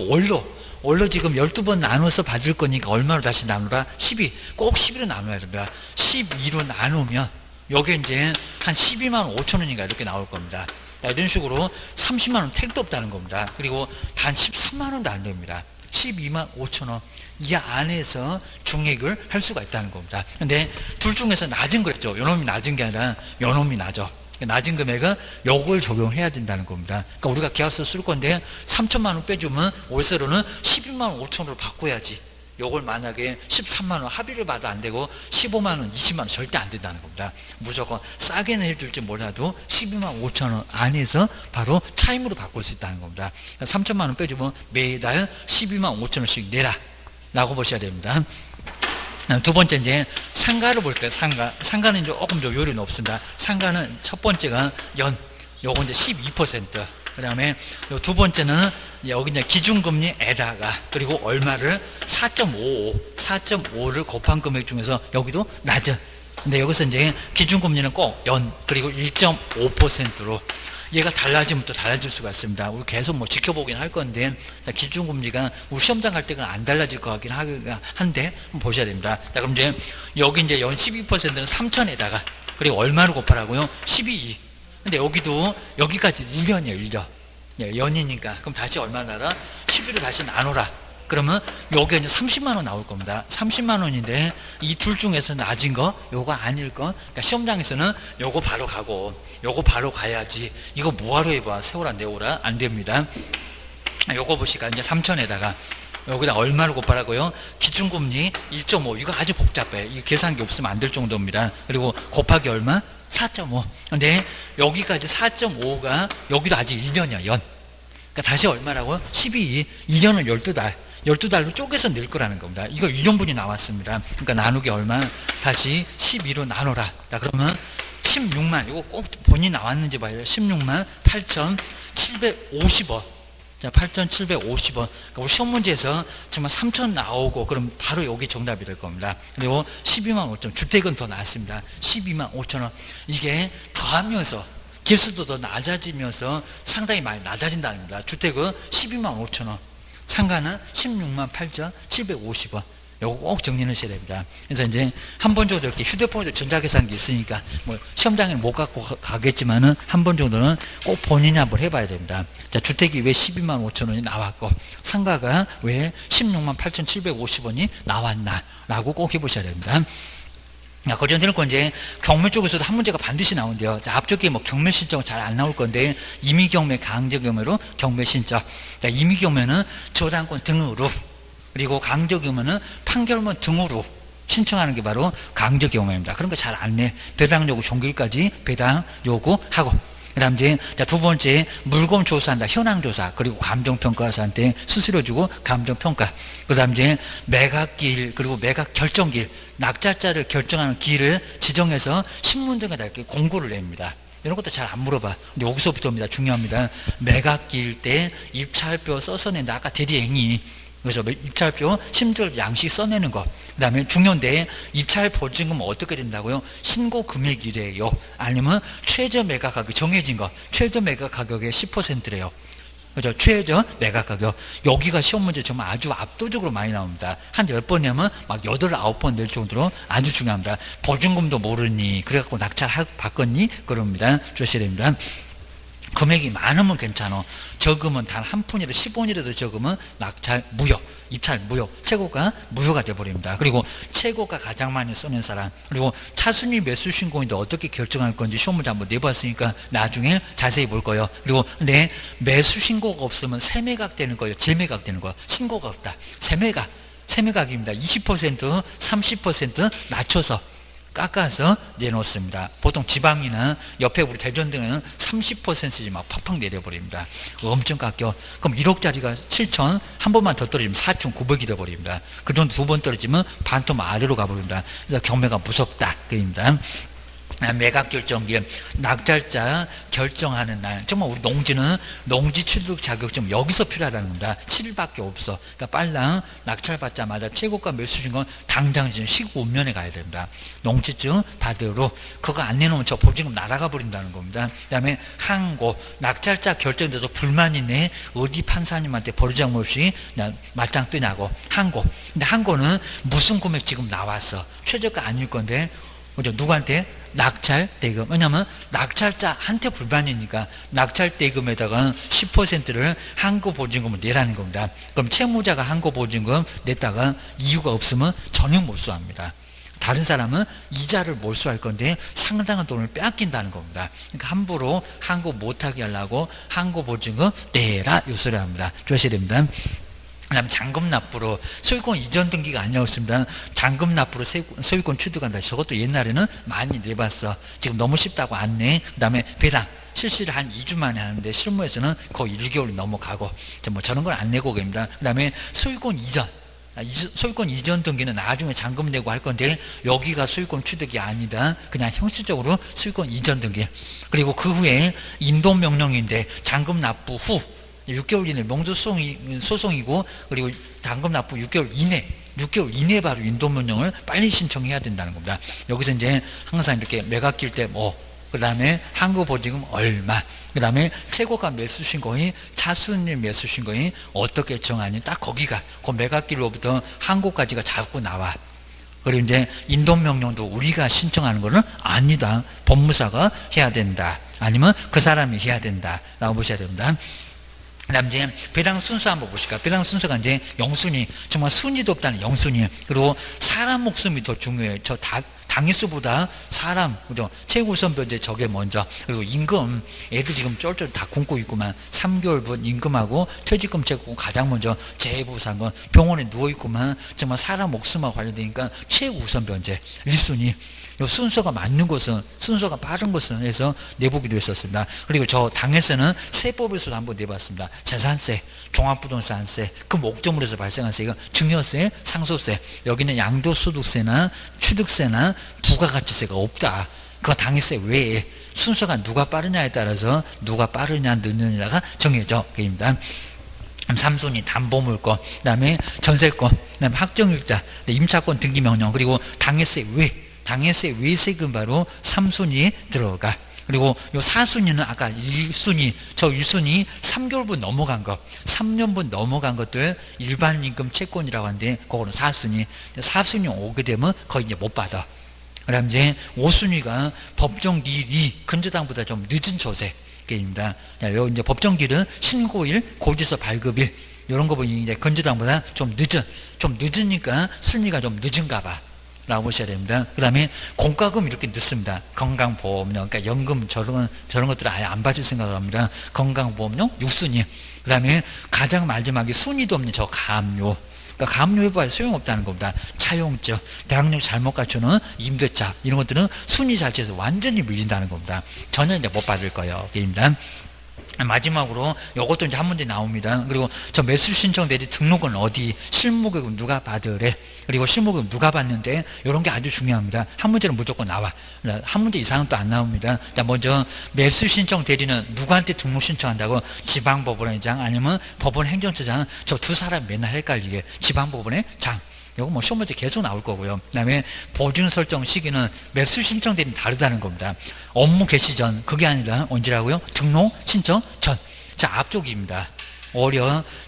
월로 지금 12번 나눠서 받을 거니까 얼마로 다시 나누라? 12. 꼭 12로 나눠야 됩니다. 12로 나누면 요게 이제 한 12만 5천 원인가 이렇게 나올 겁니다. 이런 식으로 30만 원 택도 없다는 겁니다. 그리고 단 13만 원도 안 됩니다. 12만 5천 원. 이 안에서 중액을 할 수가 있다는 겁니다. 근데 둘 중에서 낮은 거였죠. 요놈이 낮은 게 아니라 요놈이 낮아. 낮은 금액은 요걸 적용해야 된다는 겁니다. 그러니까 우리가 계약서 쓸 건데 3천만 원 빼주면 월세로는 12만 5천 원으로 바꿔야지. 요걸 만약에 13만 원 합의를 봐도 안 되고 15만 원, 20만 원 절대 안 된다는 겁니다. 무조건 싸게는 해줄지 몰라도 12만 5천 원 안에서 바로 차임으로 바꿀 수 있다는 겁니다. 3천만 원 빼주면 매달 12만 5천 원씩 내라 라고 보셔야 됩니다. 두 번째 이제 상가를 볼게요. 상가는 조금 더 요율이 높습니다. 상가는 첫 번째가 요거 이제 12%. 그 다음에 두 번째는 여기 이제 기준금리에다가 그리고 얼마를 4.5를 곱한 금액 중에서 여기도 낮은. 근데 여기서 이제 기준금리는 꼭 그리고 1.5%로 얘가 달라지면 또 달라질 수가 있습니다. 우리 계속 뭐 지켜보긴 할 건데, 기준금리가 우리 시험장 갈 때는 안 달라질 것 같긴 한데, 한번 보셔야 됩니다. 자, 그럼 이제, 여기 이제 연 12%는 3천에다가, 그리고 얼마로 곱하라고요? 12. 근데 여기도, 여기까지 1년이에요, 1년. 연이니까. 그럼 다시 얼마나 알아? 12로 다시 나눠라. 그러면 여기가 이제 30만원 나올 겁니다. 30만원인데 이 둘 중에서 낮은 거, 요거 아닐 거. 그러니까 시험장에서는 요거 바로 가고, 요거 바로 가야지. 이거 뭐하러 해봐. 세워라, 내오라. 안 됩니다. 요거 보시니까 이제 3천에다가 여기다 얼마를 곱하라고요? 기준금리 1.5. 이거 아주 복잡해. 이거 계산기 없으면 안 될 정도입니다. 그리고 곱하기 얼마? 4.5. 근데 여기까지 4.5가 여기도 아직 1년이야, 연. 그러니까 다시 얼마라고요? 12. 1년은 12달. 12달로 쪼개서 낼 거라는 겁니다. 이거 1년분이 나왔습니다. 그러니까 나누기 얼마? 다시 12로 나눠라. 자, 그러면 16만, 이거 꼭 본인이 나왔는지 봐요. 16만 8,750원. 자, 8,750원. 그러니까 우리 시험 문제에서 정말 3천 나오고, 그럼 바로 여기 정답이 될 겁니다. 그리고 12만 5천, 주택은 더 나왔습니다. 12만 5천 원. 이게 더하면서, 개수도 더 낮아지면서 상당히 많이 낮아진다는 겁니다. 주택은 12만 5천 원. 상가는 16만 8,750원. 요거 꼭 정리를 하셔야 됩니다. 그래서 이제 한 번 정도 이렇게 휴대폰에도 전자계산기 있으니까 뭐 시험장에는 못 갖고 가겠지만은 한 번 정도는 꼭 본인이 한번 해봐야 됩니다. 자, 주택이 왜 12만 5천 원이 나왔고 상가가 왜 16만 8,750원이 나왔나 라고 꼭 해보셔야 됩니다. 거전되는 건 이제 경매 쪽에서도 한 문제가 반드시 나온대요. 자, 앞쪽에 뭐 경매 신청은 잘 안 나올 건데 임의 경매, 강제 경매로 경매 신청. 자, 임의 경매는 저당권 등으로, 그리고 강제 경매는 판결문 등으로 신청하는 게 바로 강제 경매입니다. 그런 거 잘 안 내. 배당 요구 종결까지 배당 요구하고. 그다음 이제 두 번째 물건 조사한다. 현황 조사. 그리고 감정 평가사한테 수수료 주고 감정 평가. 그다음 이제 매각기일, 그리고 매각 결정기일, 낙찰자를 결정하는 기일을 지정해서 신문등에다 이렇게 공고를 냅니다. 이런 것도 잘 안 물어봐. 근데 여기서부터입니다. 중요합니다. 매각기일 때 입찰표 써서 낸다. 아까 대리행위. 그래서 입찰표, 심절 양식 써내는 거. 그 다음에 중요한데, 입찰 보증금은 어떻게 된다고요? 신고 금액이래요. 아니면 최저 매각 가격 정해진 거. 최저 매각 가격의 10%래요. 그죠? 최저 매각 가격. 여기가 시험 문제 정말 아주 압도적으로 많이 나옵니다. 한 10번이면 막 8, 9번 낼 정도로 아주 중요합니다. 보증금도 모르니, 그래갖고 낙찰 받겠니? 그럽니다. 주셔야 됩니다. 금액이 많으면 괜찮아. 적으면 단 한 푼이라도 10원이라도 적으면 낙찰 무효, 입찰 무효, 최고가 무효가 돼버립니다. 그리고 최고가 가장 많이 쓰는 사람, 그리고 차순위 매수 신고인데 어떻게 결정할 건지 시험 문제 한번 내봤으니까 나중에 자세히 볼 거예요. 그리고 내 매수 신고가 없으면 세매각 되는 거예요. 재매각 되는 거예요. 신고가 없다. 세매각입니다. 20%, 30% 낮춰서 깎아서 내놓습니다. 보통 지방이나 옆에 우리 대전 등은 30%씩 막 팍팍 내려버립니다. 엄청 깎여. 그럼 1억짜리가 7천, 한 번만 더 떨어지면 4,900이 되어버립니다. 그 정도 두 번 떨어지면 반토 아래로 가버립니다. 그래서 경매가 무섭다. 그입니다. 매각 결정기, 낙찰자 결정하는 날. 정말 우리 농지는 농지 취득 자격증 여기서 필요하다는 겁니다. 7일밖에 없어. 그러니까 빨랑 낙찰 받자마자 최고가 매수진 건 당장 지금 시국면에 가야 됩니다. 농지증 받으러 그거 안 내놓으면 저 보증금 날아가 버린다는 겁니다. 그 다음에 항고, 낙찰자 결정돼서 불만이 내 어디 판사님한테 버르장 없이 맞짱 뜨냐고. 항고. 근데 항고는 무슨 금액 지금 나왔어. 최저가 아닐 건데 그죠? 누구한테? 낙찰 대금. 왜냐하면 낙찰자한테 불만이니까 낙찰 대금에다가 10%를 항고 보증금을 내라는 겁니다. 그럼 채무자가 항고 보증금 냈다가 이유가 없으면 전혀 몰수합니다. 다른 사람은 이자를 몰수할 건데 상당한 돈을 빼앗긴다는 겁니다. 그러니까 함부로 항고 못하게 하려고 항고 보증금 내라 이 소리 합니다. 주셔야 됩니다. 그 다음에 잔금 납부로 소유권 이전 등기가 아니었습니다. 잔금 납부로 소유권 취득한다. 저것도 옛날에는 많이 내봤어. 지금 너무 쉽다고 안 내. 그 다음에 배당 실시를 한 2주 만에 하는데 실무에서는 거의 1개월이 넘어가고 뭐 저런 걸 안 내고 계십니다. 그 다음에 소유권 이전. 소유권 이전 등기는 나중에 잔금 내고 할 건데 여기가 소유권 취득이 아니다. 그냥 형식적으로 소유권 이전 등기. 그리고 그 후에 인도명령인데 잔금 납부 후 6개월 이내 명도소송이고 그리고 잔금 납부 6개월 이내 바로 인도명령을 빨리 신청해야 된다는 겁니다. 여기서 이제 항상 이렇게 매각길 때 그 다음에 항고보증금 얼마, 그 다음에 최고가 매수신고인, 차순위 매수신고인 어떻게 정하니 딱 거기가 그 매각길로부터 항고까지가 자꾸 나와. 그리고 이제 인도명령도 우리가 신청하는 거는 아니다. 법무사가 해야 된다. 아니면 그 사람이 해야 된다. 라고 보셔야 됩니다. 그 다음 이제 배당 순서 한번 보실까요? 배당 순서가 이제 영순위, 정말 순위도 없다는 영순위. 그리고 사람 목숨이 더 중요해요. 당일수보다 사람, 그죠? 최우선 변제 저게 먼저. 그리고 임금, 애들 지금 쫄쫄 다 굶고 있구만. 3개월분 임금하고 퇴직금 채고 가장 먼저 재보상 건 병원에 누워있구만. 정말 사람 목숨하고 관련되니까 최우선 변제. 1순위. 요 순서가 맞는 것은, 순서가 빠른 것은 해서 내보기도 했었습니다. 그리고 저 당에서는 세법에서도 한번 내봤습니다. 재산세, 종합부동산세, 그 목적으로 해서 발생한 세가 증여세, 상속세, 여기는 양도소득세나 취득세나 부가가치세가 없다. 그거 당일세 외에 순서가 누가 빠르냐에 따라서 누가 빠르냐 늦느냐가 정해져 있습니다. 3순위 담보물권, 그 다음에 전세권, 그 다음에 확정일자, 임차권 등기명령, 그리고 당일세 외, 당해세 외세금 바로 3순위에 들어가. 그리고 요 4순위는 아까 1순위, 저 1순위 3개월분 넘어간 것, 3년분 넘어간 것들 일반 임금 채권이라고 하는데 그거는 4순위. 4순위 오게 되면 거의 이제 못 받아. 그 다음 이제 5순위가 법정기일이 근저당보다 좀 늦은 조세입니다. 요 이제 법정기일은 신고일, 고지서 발급일, 이런 거 보니 이제 근저당보다 좀 늦으니까 순위가 좀 늦은가 봐. 라고 보셔야 됩니다. 그 다음에 공과금 이렇게 넣습니다. 건강보험료, 그러니까 연금 저런 것들을 아예 안 받을 생각을 합니다. 건강보험료 6순위. 그 다음에 가장 마지막에 순위도 없는 저 가압류. 그러니까 가압류 해봐야 소용없다는 겁니다. 차용증, 대학력 잘못 갖추는 임대차, 이런 것들은 순위 자체에서 완전히 밀린다는 겁니다. 전혀 이제 못 받을 거예요. 입니다. 마지막으로 이것도 이제 한 문제 나옵니다. 그리고 저 매수 신청 대리 등록은 어디, 실무급은 누가 받으래, 그리고 실무급 누가 받는데, 이런 게 아주 중요합니다. 한 문제는 무조건 나와. 한 문제 이상은 또 안 나옵니다. 먼저 매수 신청 대리는 누구한테 등록 신청한다고? 지방법원의장 아니면 법원 행정처장. 저 두 사람 맨날 헷갈리게. 지방법원의 장. 이거 뭐 시험 문제 계속 나올 거고요. 그 다음에 보증 설정 시기는 매수 신청 대리는 다르다는 겁니다. 업무 개시 전, 그게 아니라 언제라고요? 등록 신청 전. 자, 앞쪽입니다.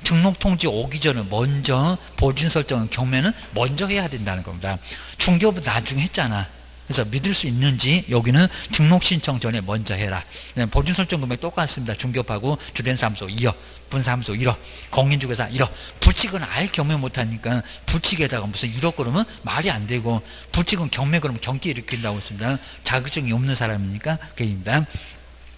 등록 통지 오기 전에 먼저 보증 설정 경매는 먼저 해야 된다는 겁니다. 중개업은 나중에 했잖아. 그래서 믿을 수 있는지 여기는 등록 신청 전에 먼저 해라. 보증 설정 금액 똑같습니다. 중개업하고 주된사무소 2억, 분사무소 1억, 공인중개사 1억. 부칙은 아예 경매 못하니까 부칙에다가 무슨 1억 그러면 말이 안 되고, 부칙은 경매 그러면 경기 일으킨다고 했습니다. 자격증이 없는 사람이니까 그입니다.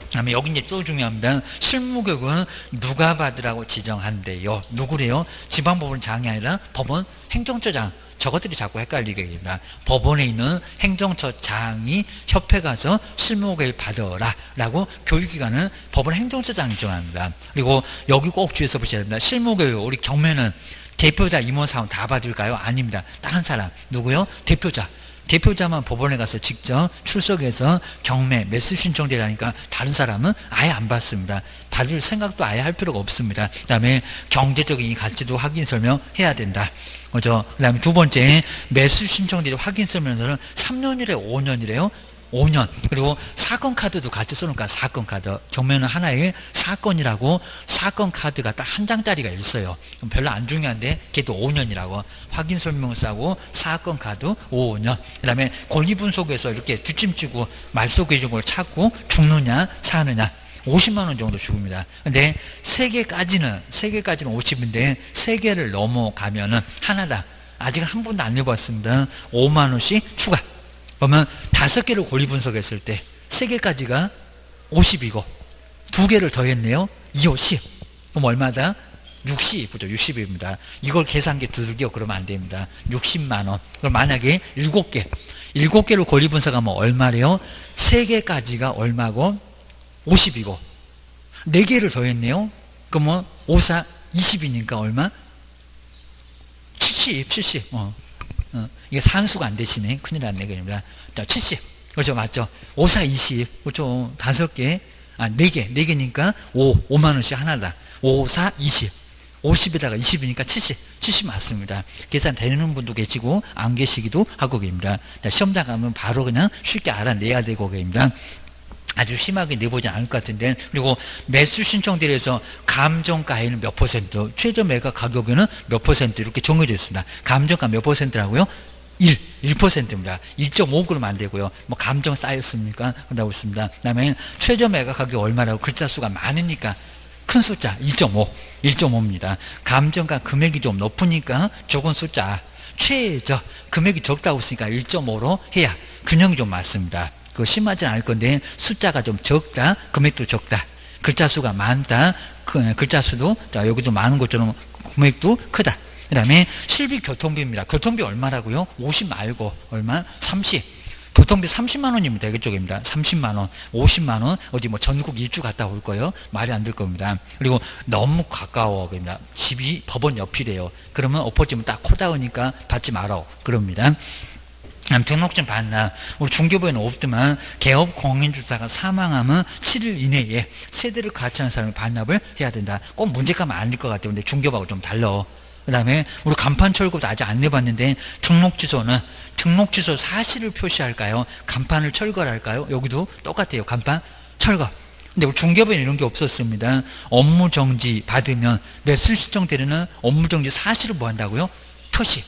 그다음에 여기 이제 또 중요합니다. 실무격은 누가 받으라고 지정한대요. 누구래요? 지방법원장이 아니라 법원 행정처장. 저것들이 자꾸 헷갈리게 됩니다. 법원에 있는 행정처장이 협회 가서 실무교육 받아라 라고 교육기관은 법원 행정처장이 정합니다. 그리고 여기 꼭 주의해서 보셔야 됩니다. 실무교육, 우리 경매는 대표자, 임원사원 다 받을까요? 아닙니다. 딱 한 사람. 누구요? 대표자. 대표자만 법원에 가서 직접 출석해서 경매, 매수 신청되라니까 다른 사람은 아예 안 받습니다. 받을 생각도 아예 할 필요가 없습니다. 그 다음에 경제적인 가치도 확인 설명해야 된다. 그죠? 그 다음에 두 번째, 매수 신청되는 확인 설명서는 3년이래요? 5년이래요? 5년. 그리고 사건 카드도 같이 써놓을까? 사건 카드. 경매는 하나의 사건이라고 사건 카드가 딱 한 장짜리가 있어요. 별로 안 중요한데 걔도 5년이라고. 확인 설명서하고 사건 카드 5년. 그 다음에 권리 분석에서 이렇게 뒷짐지고 말소기준을 걸 찾고 죽느냐 사느냐. 50만 원 정도 죽습니다. 근데 3개까지는 50인데 3개를 넘어가면은 하나다. 아직 한 번도 안 해봤습니다. 5만 원씩 추가. 그러면 5개를 권리 분석했을 때 3개까지가 50이고 2개를 더했네요. 2, 5, 10. 그럼 얼마다? 60, 그죠? 60입니다. 이걸 계산기 두들겨 그러면 안 됩니다. 60만 원. 그럼 만약에 7개를 권리 분석하면 얼마래요? 3개까지가 얼마고? 50이고 4개를 더했네요. 그러면 5, 4, 20이니까 얼마? 70. 70. 이게 산수가 안 되시네. 큰일 났네. 그입니다. 70. 그렇죠. 맞죠. 5, 4, 20. 그렇죠. 5개. 4개. 4개니까 5만원씩 하나다. 5, 4, 20. 50에다가 20이니까 70. 70 맞습니다. 계산 되는 분도 계시고, 안 계시기도 하고 계십니다. 시험장 가면 바로 그냥 쉽게 알아내야 되고 계십니다. 아주 심하게 내보지 않을 것 같은데, 그리고 매수 신청들에서 감정가에는 몇 %, 최저 매각 가격에는 몇 % 이렇게 정해져 있습니다. 감정가 몇 %라고요? 1%입니다. 1.5 그러면 안 되고요. 뭐 감정 쌓였습니까? 그러고 있습니다. 그 다음에 최저 매각 가격 얼마라고 글자 수가 많으니까 큰 숫자 1.5입니다. 감정가 금액이 좀 높으니까 적은 숫자, 최저 금액이 적다고 했으니까 1.5로 해야 균형이 좀 맞습니다. 그거 심하진 않을 건데 숫자가 좀 적다, 금액도 적다, 글자 수가 많다, 글자 수도 여기도 많은 것처럼 금액도 크다. 그 다음에 실비 교통비입니다. 교통비 얼마라고요? 50 말고 얼마? 30. 교통비 30만원이면 되겠죠입니다. 30만원, 50만원, 어디 뭐 전국 일주 갔다 올 거예요? 말이 안 될 겁니다. 그리고 너무 가까워. 그럽니다. 집이 법원 옆이래요. 그러면 엎어지면 딱 코다우니까 받지 마라. 그럽니다. 등록증 받나? 우리 중개부에는 없지만 개업 공인주사가 사망하면 7일 이내에 세대를 같이 하는 사람이 반납을 해야 된다. 꼭 문제가면 아닐 것 같아요. 근데 중개부하고 좀 달라. 그 다음에 우리 간판 철거도 아직 안 내봤는데 등록주소는 등록주소 사실을 표시할까요? 간판을 철거를 할까요? 여기도 똑같아요. 간판 철거. 근데 우리 중개부에는 이런 게 없었습니다. 업무정지 받으면 매수 신청 때는 업무정지 사실을 뭐 한다고요? 표시.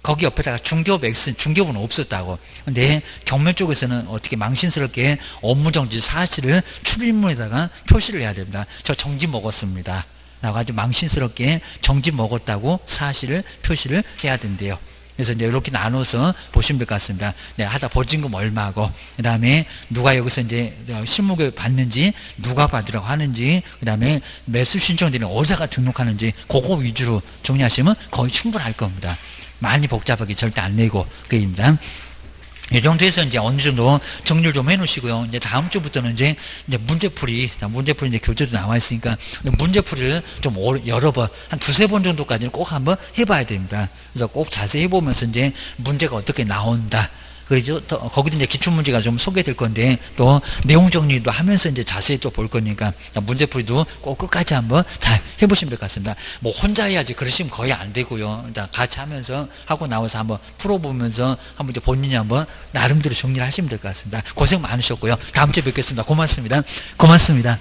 거기 옆에다가 중개업 X, 중개부는 없었다고. 근데 경매 쪽에서는 어떻게 망신스럽게 업무정지 사실을 출입문에다가 표시를 해야 됩니다. 저 정지 먹었습니다. 라고 아주 망신스럽게 정지 먹었다고 사실을 표시를 해야 된대요. 그래서 이제 이렇게 나눠서 보시면 될 것 같습니다. 내가 하다 보증금 얼마고, 그 다음에 누가 여기서 이제 실무교육 받는지, 누가 받으라고 하는지, 그 다음에 매수 신청들이 어디다가 등록하는지, 그거 위주로 정리하시면 거의 충분할 겁니다. 많이 복잡하게 절대 안 내고, 그입니다. 이 정도에서 이제 어느 정도 정리를 좀 해놓으시고요. 이제 다음 주부터는 이제 문제풀이 이제 교재도 나와 있으니까 문제풀이를 좀 여러 번, 한 2-3번 정도까지는 꼭 한번 해봐야 됩니다. 그래서 꼭 자세히 해보면서 이제 문제가 어떻게 나온다. 그리고 거기도 이제 기출문제가 좀 소개될 건데 또 내용 정리도 하면서 이제 자세히 또 볼 거니까 문제풀이도 꼭 끝까지 한번 잘 해보시면 될 것 같습니다. 뭐 혼자 해야지 그러시면 거의 안 되고요. 일단 같이 하면서 하고 나와서 한번 풀어보면서 한번 이제 본인이 한번 나름대로 정리를 하시면 될 것 같습니다. 고생 많으셨고요. 다음 주에 뵙겠습니다. 고맙습니다. 고맙습니다.